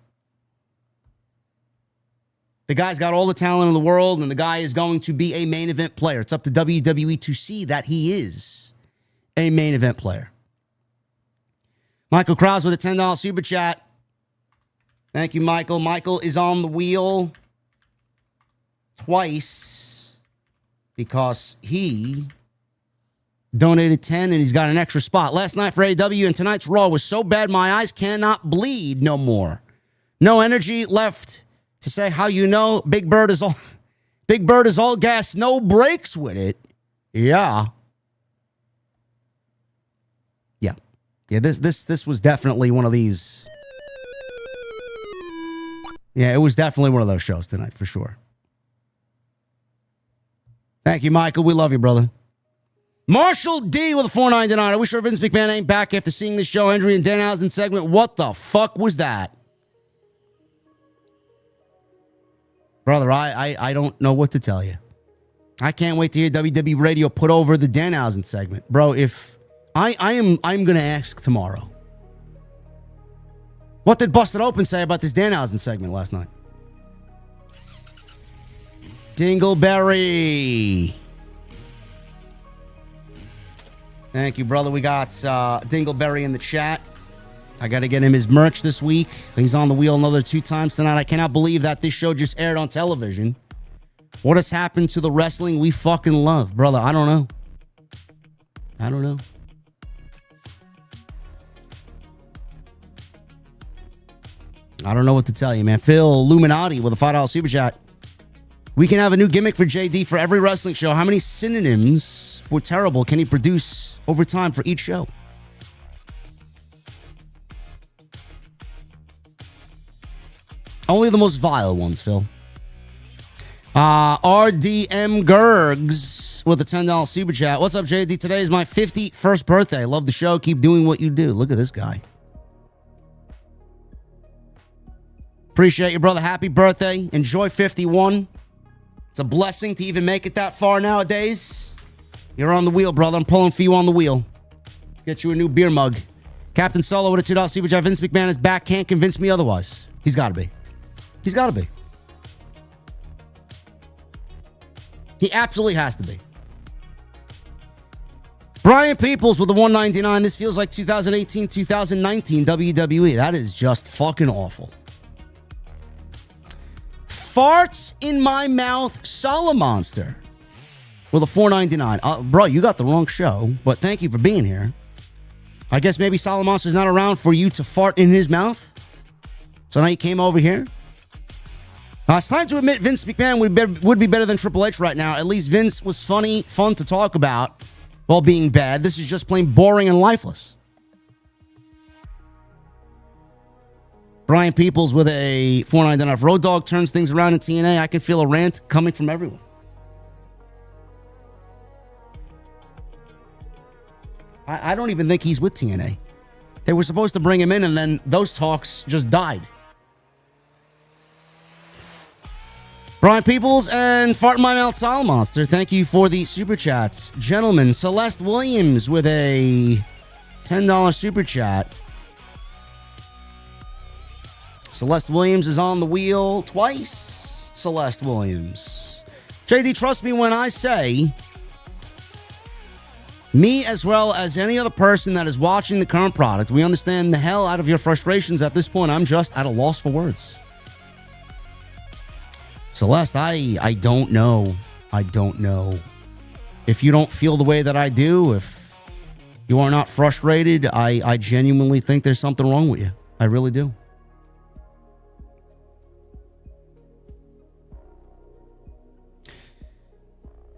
The guy's got all the talent in the world, and the guy is going to be a main event player. It's up to WWE to see that he is a main event player. Michael Krause with a $10 super chat. Thank you, Michael. Michael is on the wheel twice because he donated 10 and he's got an extra spot. Last night for AEW and tonight's Raw was so bad my eyes cannot bleed no more. No energy left to say how you know Big Bird is all gas, no brakes with it. Yeah. Yeah, this was definitely one of these. Yeah, it was definitely one of those shows tonight, for sure. Thank you, Michael. We love you, brother. Marshall D with a 499. I wish our Vince McMahon ain't back after seeing this show, Hendry and Danhausen segment. What the fuck was that? Brother, I don't know what to tell you. I can't wait to hear WWE Radio put over the Danhausen segment. Bro, if I'm going to ask tomorrow. What did Busted Open say about this Danhausen segment last night? Dingleberry. Thank you, brother. We got Dingleberry in the chat. I got to get him his merch this week. He's on the wheel another 2 times tonight. I cannot believe that this show just aired on television. What has happened to the wrestling we fucking love? Brother, I don't know. I don't know. I don't know what to tell you, man. Phil Illuminati with a $5 super chat. We can have a new gimmick for JD for every wrestling show. How many synonyms for terrible can he produce over time for each show? Only the most vile ones, Phil. RDM Gergs with a $10 super chat. What's up, JD? Today is my 51st birthday. Love the show. Keep doing what you do. Look at this guy. Appreciate you, brother. Happy birthday. Enjoy 51. It's a blessing to even make it that far nowadays. You're on the wheel, brother. I'm pulling for you on the wheel. Get you a new beer mug. Captain Solo with a $2 super chat. Vince McMahon is back. Can't convince me otherwise. He's got to be. He's got to be. He absolutely has to be. Brian Peoples with the $1.99. This feels like 2018, 2019 WWE. That is just fucking awful. Farts in my mouth, Solomonster with a $4.99. Bro, you got the wrong show, but thank you for being here. I guess maybe Solomonster's not around for you to fart in his mouth. So now you came over here. It's time to admit Vince McMahon would be better than Triple H right now. At least Vince was funny, fun to talk about while being bad. This is just plain boring and lifeless. Brian Peoples with a $4.99. If Road Dogg turns things around in TNA, I can feel a rant coming from everyone. I don't even think he's with TNA. They were supposed to bring him in, and then those talks just died. Brian Peoples and Fart in My Mouth Solomonster, thank you for the super chats. Gentlemen, Celeste Williams with a $10 super chat. Celeste Williams is on the wheel twice. Celeste Williams. JD, trust me when I say, me as well as any other person that is watching the current product, we understand the hell out of your frustrations at this point. I'm just at a loss for words. Celeste, I don't know. I don't know. If you don't feel the way that I do, if you are not frustrated, I genuinely think there's something wrong with you. I really do.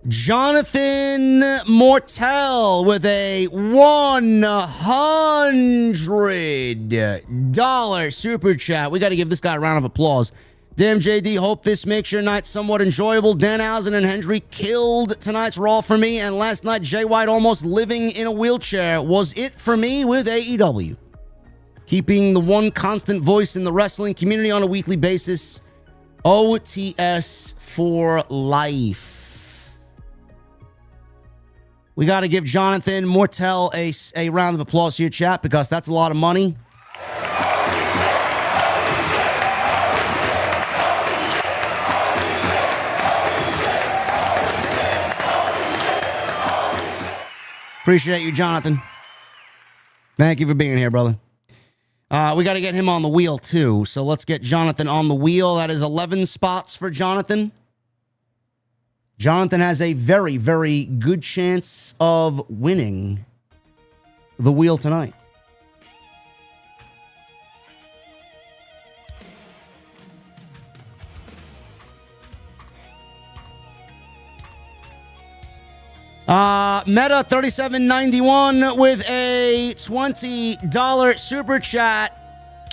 Jonathan Mortel with a $100 super chat. We got to give this guy a round of applause. Damn, JD, hope this makes your night somewhat enjoyable. Danhausen and Hendry killed tonight's Raw for me, and last night Jay White almost living in a wheelchair was it for me with AEW. Keeping the one constant voice in the wrestling community on a weekly basis. OTS for life. We got to give Jonathan Mortel a round of applause here, chat, because that's a lot of money. Appreciate you, Jonathan. Thank you for being here, brother. We got to get him on the wheel, too. So let's get Jonathan on the wheel. That is 11 spots for Jonathan. Jonathan has a very, very good chance of winning the wheel tonight. Meta 3791 with a $20 super chat.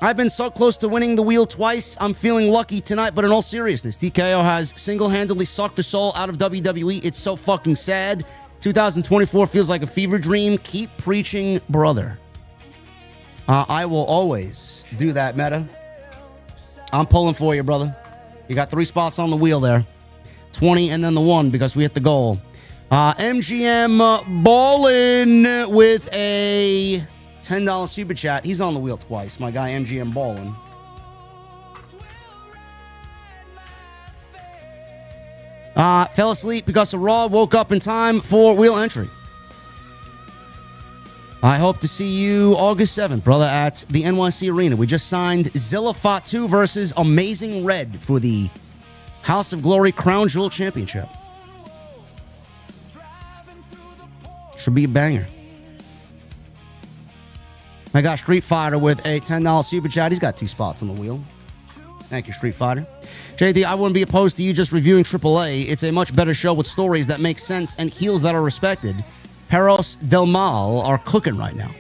I've been so close to winning the wheel twice. I'm feeling lucky tonight, but in all seriousness, TKO has single-handedly sucked the soul out of WWE. It's so fucking sad. 2024 feels like a fever dream. Keep preaching, brother. I will always do that, Meta. I'm pulling for you, brother. You got 3 spots on the wheel there. 20 and then the 1 because we hit the goal. MGM Ballin with a $10 super chat. He's on the wheel twice. My guy MGM Ballin. Fell asleep because of Raw. Woke up in time for wheel entry. I hope to see you August 7th, brother, at the NYC Arena. We just signed Zilla Fatu versus Amazing Red for the House of Glory Crown Jewel Championship. Should be a banger. I got Street Fighter with a $10 super chat. He's got 2 spots on the wheel. Thank you, Street Fighter. JD, I wouldn't be opposed to you just reviewing AAA. It's a much better show with stories that make sense and heels that are respected. Perros Del Mal are cooking right now.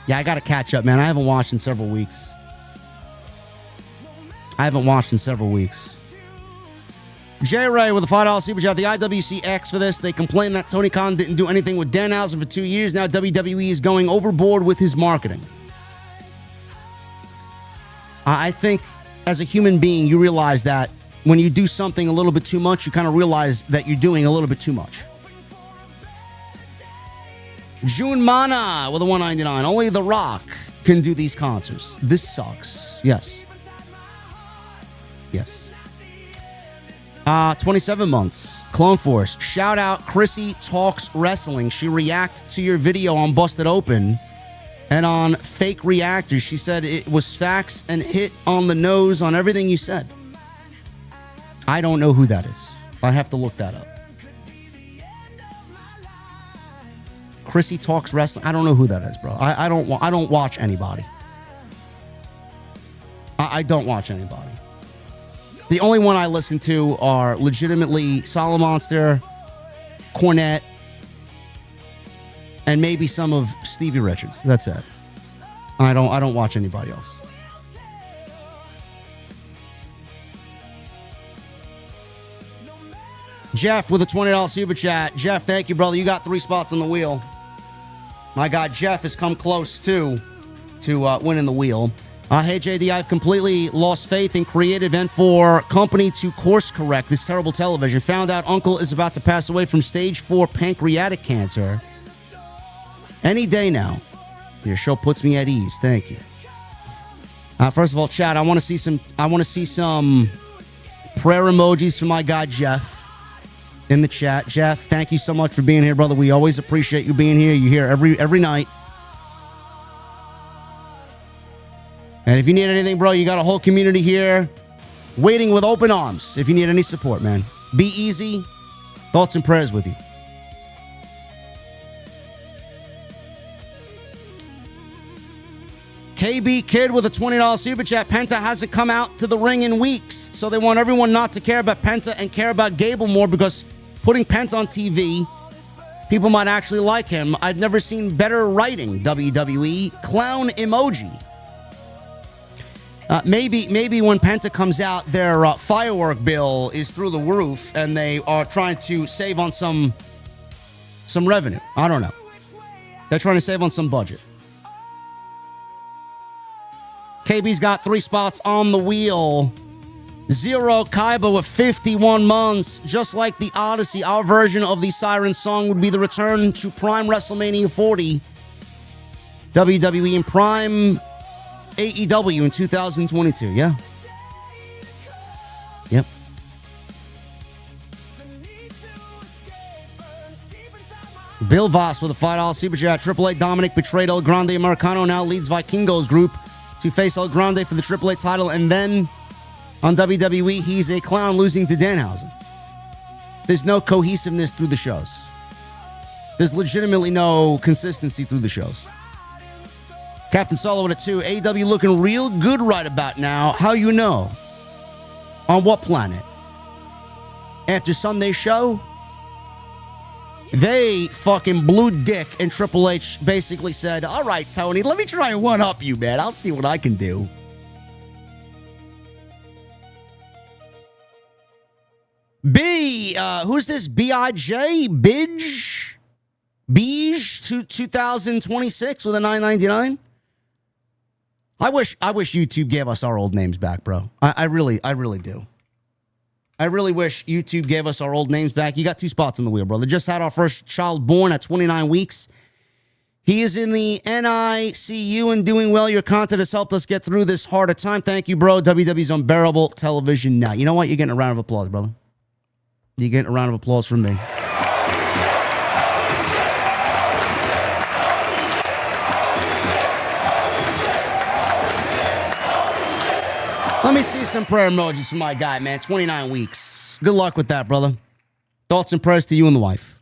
Yeah, I got to catch up, man. I haven't watched in several weeks. J. Ray with a $5 super chat. The IWC X for this. They complained that Tony Khan didn't do anything with Danhausen for 2 years. Now WWE is going overboard with his marketing. I think as a human being, you realize that when you do something a little bit too much, you kind of realize that you're doing a little bit too much. June Mana with a $1.99. Only The Rock can do these concerts. This sucks. Yes. Yes. 27 months. Clone Force. Shout out Chrissy Talks Wrestling. She reacted to your video on Busted Open and on Fake Reactors. She said it was facts and hit on the nose on everything you said. I don't know who that is. I have to look that up. Chrissy Talks Wrestling. I don't know who that is, bro. I don't watch anybody. I don't watch anybody. The only one I listen to are legitimately Solid Monster, Cornette, and maybe some of Stevie Richards. That's it. I don't watch anybody else. Jeff with a $20 super chat. Jeff, thank you, brother. You got 3 spots on the wheel. My God, Jeff has come close to winning the wheel. Hey, JD, I've completely lost faith in creative and for company to course correct this terrible television. Found out Uncle is about to pass away from stage 4 pancreatic cancer. Any day now. Your show puts me at ease. Thank you. First of all, chat, I want to see some prayer emojis for my guy Jeff in the chat. Jeff, thank you so much for being here, brother. We always appreciate you being here. You're here every night. And if you need anything, bro, you got a whole community here waiting with open arms if you need any support, man. Be easy. Thoughts and prayers with you. KB Kid with a $20 super chat. Penta hasn't come out to the ring in weeks, so they want everyone not to care about Penta and care about Gable more because putting Penta on TV, people might actually like him. I've never seen better writing, WWE. Clown emoji. Maybe when Penta comes out, their firework bill is through the roof and they are trying to save on some revenue. I don't know. They're trying to save on some budget. KB's got 3 spots on the wheel. Zero Kaiba with 51 months. Just like the Odyssey, our version of the Siren song would be the return to Prime WrestleMania 40. WWE and Prime AEW in 2022, yeah? Yep. Bill Voss with a $5 super chat. AAA Dominik betrayed El Grande Americano, now leads Vikingos group to face El Grande for the AAA title, and then on WWE, he's a clown losing to Danhausen. There's no cohesiveness through the shows. There's legitimately no consistency through the shows. Captain Solo with a 2. AEW looking real good right about now. How you know? On what planet? After Sunday's show, they fucking blew dick, and Triple H basically said, all right, Tony, let me try and one-up you, man. I'll see what I can do. B, who's this? B-I-J? Bidge? Beige 2026 with a $9.99? I wish YouTube gave us our old names back, bro. I really do. I really wish YouTube gave us our old names back. You got 2 spots on the wheel, brother. Just had our first child born at 29 weeks. He is in the NICU and doing well. Your content has helped us get through this harder time. Thank you, bro. WWE's unbearable television now. You know what? You're getting a round of applause, brother. You're getting a round of applause from me. Let me see some prayer emojis for my guy, man. 29 weeks. Good luck with that, brother. Thoughts and prayers to you and the wife.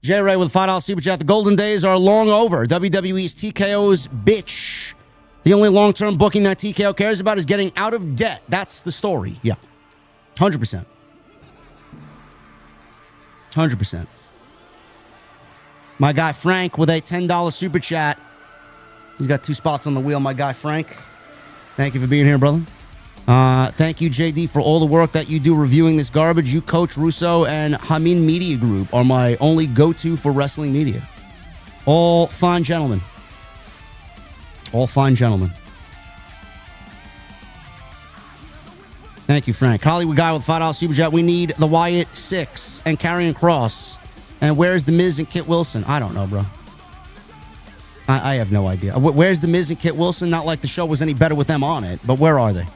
J. Ray with a $5 super chat. The golden days are long over. WWE's TKO's bitch. The only long-term booking that TKO cares about is getting out of debt. That's the story. Yeah. 100%. 100%. My guy Frank with a $10 super chat. He's got 2 spots on the wheel, my guy Frank. Thank you for being here, brother. Thank you, JD, for all the work that you do reviewing this garbage. You, Coach Russo, and Hamin Media Group are my only go-to for wrestling media. All fine gentlemen. All fine gentlemen. Thank you, Frank. Hollywood guy with $5 super chat. We need the Wyatt 6 and Karrion Kross. And where's the Miz and Kit Wilson? I don't know, bro. I have no idea. Where's the Miz and Kit Wilson? Not like the show was any better with them on it, but where are they?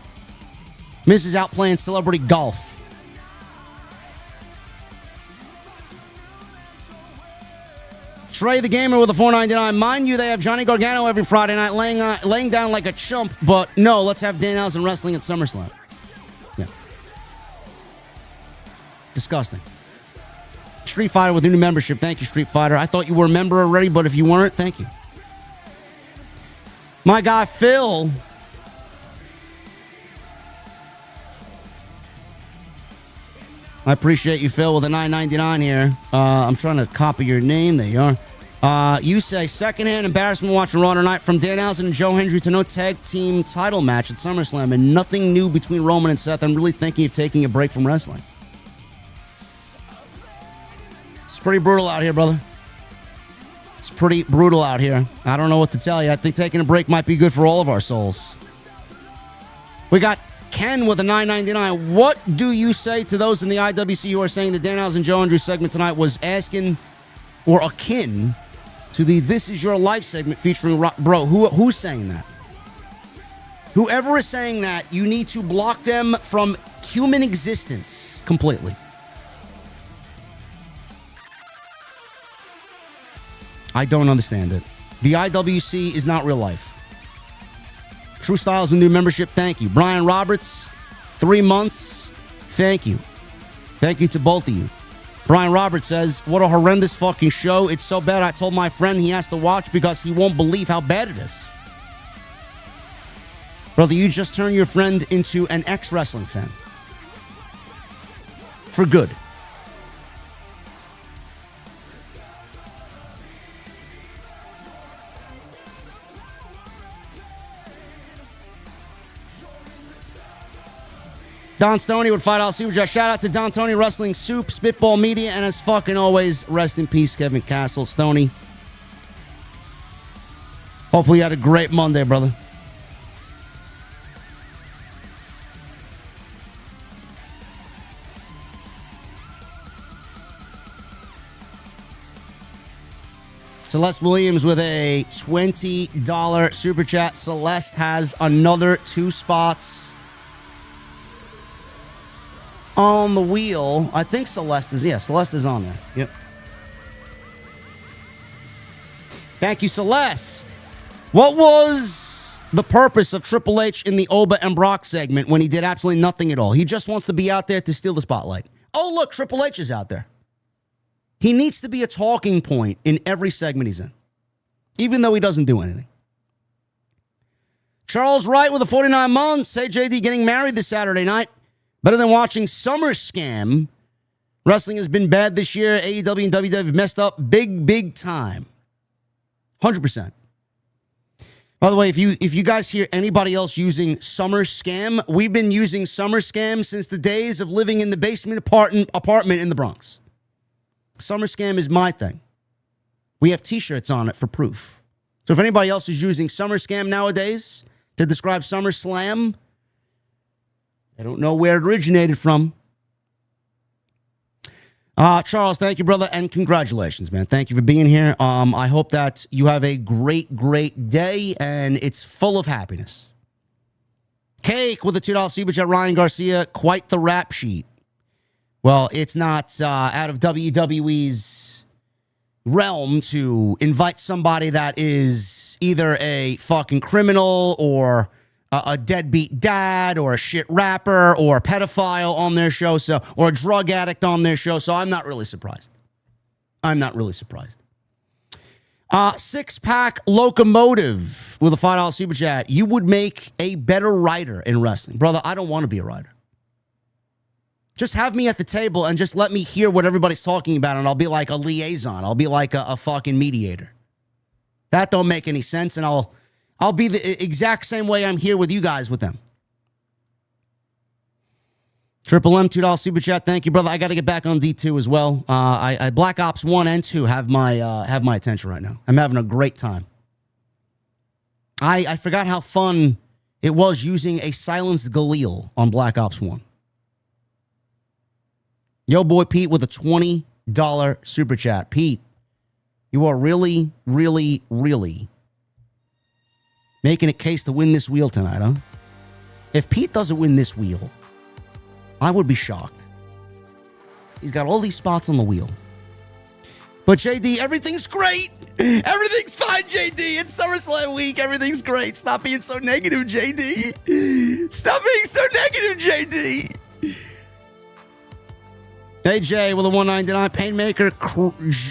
Miz is out playing celebrity golf. Trey the Gamer with a $4.99. Mind you, they have Johnny Gargano every Friday night laying down like a chump, but no, let's have Danhausen wrestling at SummerSlam. Yeah. Disgusting. Street Fighter with a new membership. Thank you, Street Fighter. I thought you were a member already, but if you weren't, thank you. My guy, Phil. I appreciate you, Phil, with a $9.99 here. I'm trying to copy your name. There you are. You say, secondhand embarrassment watching Raw tonight from Danhausen and Joe Hendry to no tag team title match at SummerSlam and nothing new between Roman and Seth. I'm really thinking of taking a break from wrestling. It's pretty brutal out here, brother. It's pretty brutal out here. I don't know what to tell you. I think taking a break might be good for all of our souls. We got Ken with a $9.99. What do you say to those in the IWC who are saying the Danhausen and Joe Hendry segment tonight was asking or akin to the This Is Your Life segment featuring bro? Who's saying that? Whoever is saying that, you need to block them from human existence completely. I don't understand it. The IWC is not real life. True Styles with new membership, thank you. Brian Roberts, 3 months, thank you. Thank you to both of you. Brian Roberts says, what a horrendous fucking show. It's so bad I told my friend he has to watch because he won't believe how bad it is. Brother, you just turned your friend into an ex-wrestling fan. For good. Don Stoney with $5 super chat. Shout out to Don Tony Wrestling Soup, Spitball Media, and as fucking always, rest in peace, Kevin Castle. Stoney, hopefully you had a great Monday, brother. Celeste Williams with a $20 super chat. Celeste has another 2 spots on the wheel. I think Celeste is on there. Yep. Thank you, Celeste. What was the purpose of Triple H in the Oba and Brock segment when he did absolutely nothing at all? He just wants to be out there to steal the spotlight. Oh, look, Triple H is out there. He needs to be a talking point in every segment he's in, even though he doesn't do anything. Charles Wright with a 49 months. Hey, JD, getting married this Saturday night. Better than watching SummerSlam. Wrestling has been bad this year. AEW and WWE have messed up big time. 100%. By the way, if you guys hear anybody else using SummerScam, we've been using SummerScam since the days of living in the basement apartment in the Bronx. SummerScam is my thing. We have t-shirts on it for proof. So if anybody else is using SummerScam nowadays to describe SummerSlam, I don't know where it originated from. Charles, thank you, brother, and congratulations, man. Thank you for being here. I hope that you have a great day, and it's full of happiness. Cake with a $2 super chat. Ryan Garcia, quite the rap sheet. Well, it's not out of WWE's realm to invite somebody that is either a fucking criminal or a deadbeat dad or a shit rapper or a pedophile on their show, or a drug addict on their show, so I'm not really surprised. Six-pack locomotive with a $5 super chat. You would make a better writer in wrestling. Brother, I don't want to be a writer. Just have me at the table and just let me hear what everybody's talking about, and I'll be like a liaison. I'll be like a fucking mediator. That don't make any sense, and I'll I'll be the exact same way I'm here with you guys with them. Triple M, $2 super chat. Thank you, brother. I got to get back on D2 as well. I Black Ops 1 and 2 have my attention right now. I'm having a great time. I forgot how fun it was using a silenced Galil on Black Ops 1. Yo, boy Pete with a $20 super chat. Pete, you are really, really, really making a case to win this wheel tonight, huh? If Pete doesn't win this wheel, I would be shocked. He's got all these spots on the wheel. But JD, everything's great. Everything's fine, JD. It's SummerSlam week. Everything's great. Stop being so negative, JD. Stop being so negative, JD. AJ with a $1.99. Painmaker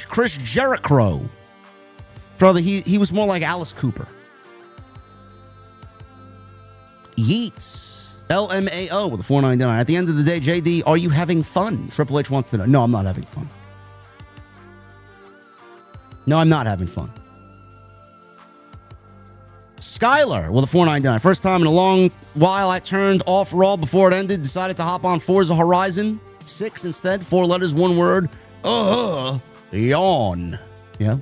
Chris Jericho. Brother, he was more like Alice Cooper. Yeats. LMAO with a $4.99. At the end of the day, JD, are you having fun? Triple H wants to know. No, I'm not having fun. No, I'm not having fun. Skylar with a $4.99. First time in a long while I turned off Raw before it ended. Decided to hop on Forza Horizon 6 instead. 4 letters, 1 word. Yawn. Yeah.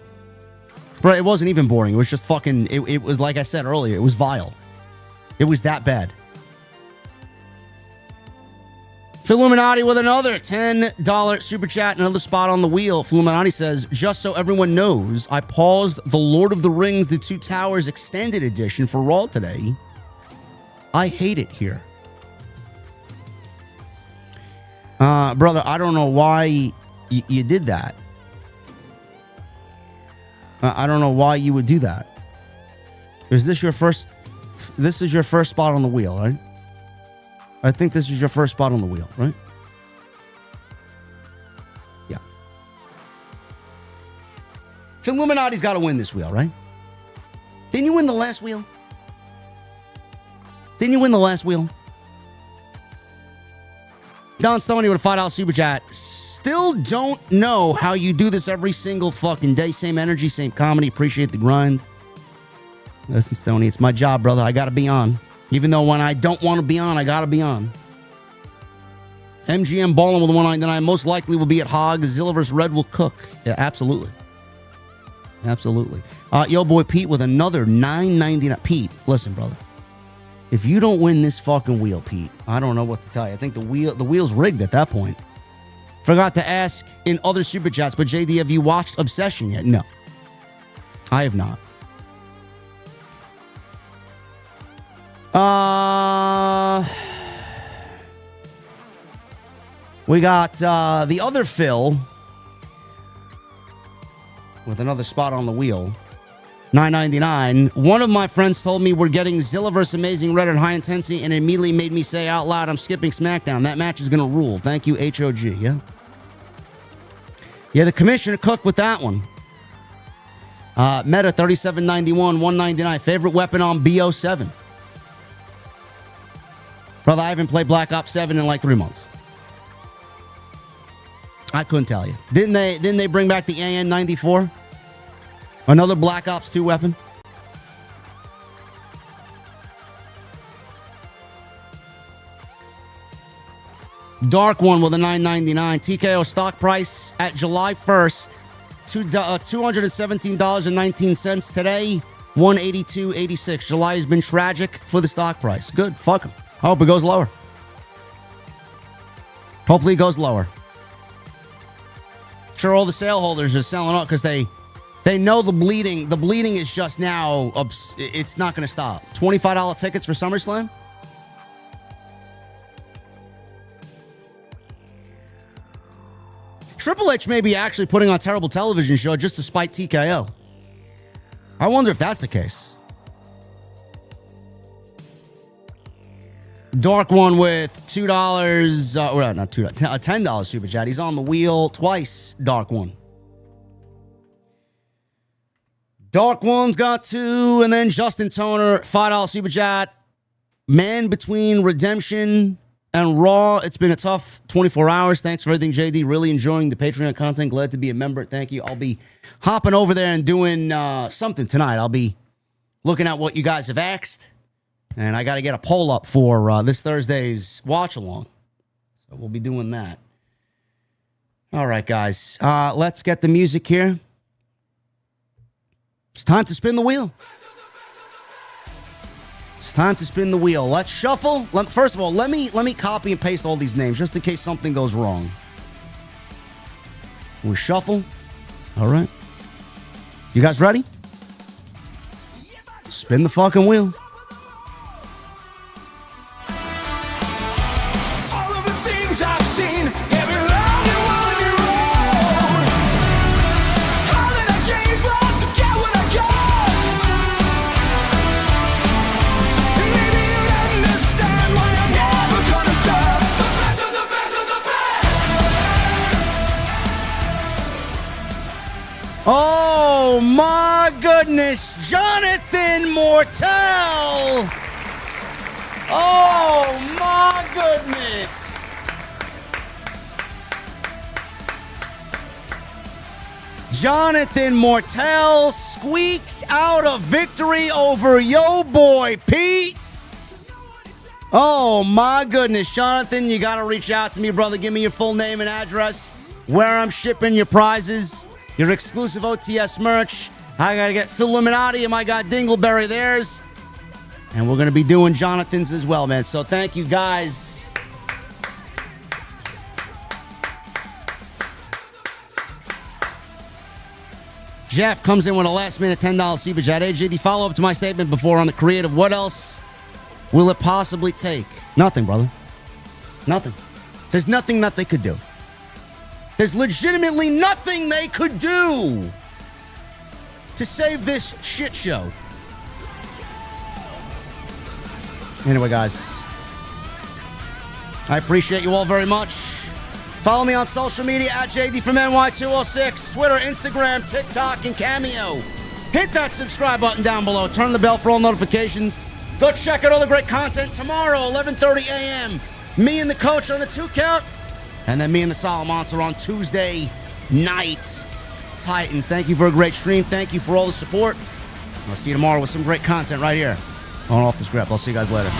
But it wasn't even boring. It was just fucking, it was like I said earlier, it was vile. It was that bad. Illuminati with another $10 super chat, another spot on the wheel. Illuminati says, just so everyone knows, I paused the Lord of the Rings, The Two Towers Extended Edition for Raw today. I hate it here. Brother, I don't know why you did that. I don't know why you would do that. Is this your first? This is your first spot on the wheel, right? I think this is your first spot on the wheel, right? Yeah. Illuminati's got to win this wheel, right? Didn't you win the last wheel? Didn't you win the last wheel? Don Stoney with a $5 super chat. Still don't know how you do this every single fucking day. Same energy, same comedy. Appreciate the grind. Listen, Stoney, it's my job, brother. I got to be on. Even though when I don't want to be on, I got to be on. MGM Ballin with a $1.99. Most likely will be at Hog. Zilla vs. Red will cook. Yeah, absolutely. Absolutely. Yo, boy Pete with another $9.99. Pete, listen, brother. If you don't win this fucking wheel, Pete, I don't know what to tell you. I think the wheel's rigged at that point. Forgot to ask in other super chats, but JD, have you watched Obsession yet? No. I have not. We got the other Phil with another spot on the wheel. $9.99. One of my friends told me we're getting Zilla vs. Amazing Red and High Intensity and immediately made me say out loud, I'm skipping SmackDown. That match is going to rule. Thank you, HOG. Yeah? Yeah, the commissioner cooked with that one. Meta, $37.91, $1.99. Favorite weapon on BO7. Brother, I haven't played Black Ops 7 in like 3 months. I couldn't tell you. Didn't they bring back the AN-94? Another Black Ops 2 weapon? Dark one with a $9.99. TKO stock price at July 1st, $217.19. Today, $182.86. July has been tragic for the stock price. Good. Fuck him. I hope it goes lower. Hopefully it goes lower. Sure, all the sale holders are selling up because they know the bleeding. The bleeding is just now, it's not going to stop. $25 tickets for SummerSlam? Triple H may be actually putting on a terrible television show just to spite TKO. I wonder if that's the case. Dark one with $2, not $2, a $10 super chat. He's on the wheel twice. Dark one. Dark one's got 2, and then Justin Toner, $5 super chat. Man between Redemption and Raw. It's been a tough 24 hours. Thanks for everything, JD. Really enjoying the Patreon content. Glad to be a member. Thank you. I'll be hopping over there and doing something tonight. I'll be looking at what you guys have asked. And I got to get a poll up for this Thursday's watch-along. So we'll be doing that. All right, guys. Let's get the music here. It's time to spin the wheel. It's time to spin the wheel. Let's shuffle. First of all, let me copy and paste all these names just in case something goes wrong. We shuffle. All right. You guys ready? Spin the fucking wheel. All of the things I've seen, every long and winding road. All that I gave up to get what I got. And maybe you'll understand why I'm never gonna stop. The best of the best of the best. Oh my goodness, Jonathan Mortel. Oh my goodness. Jonathan Mortel squeaks out a victory over Yo Boy Pete. Oh my goodness, Jonathan, you got to reach out to me, brother. Give me your full name and address, where I'm shipping your prizes, your exclusive OTS merch. I got to get Phil Illuminati and my guy Dingleberry theirs. And we're going to be doing Jonathan's as well, man. So thank you, guys. Jeff comes in with a last-minute $10 super chat. Hey, JD, follow up to my statement before on the creative. What else will it possibly take? Nothing, brother. Nothing. There's nothing that they could do. There's legitimately nothing they could do to save this shit show. Anyway, guys, I appreciate you all very much. Follow me on social media at JD from NY206, Twitter, Instagram, TikTok, and Cameo. Hit that subscribe button down below. Turn the bell for all notifications. Go check out all the great content tomorrow, 11:30 a.m. Me and the coach on the 2 count, and then me and the Solomons are on Tuesday night. Titans, thank you for a great stream. Thank you for all the support. I'll see you tomorrow with some great content right here on Off the Script. I'll see you guys later.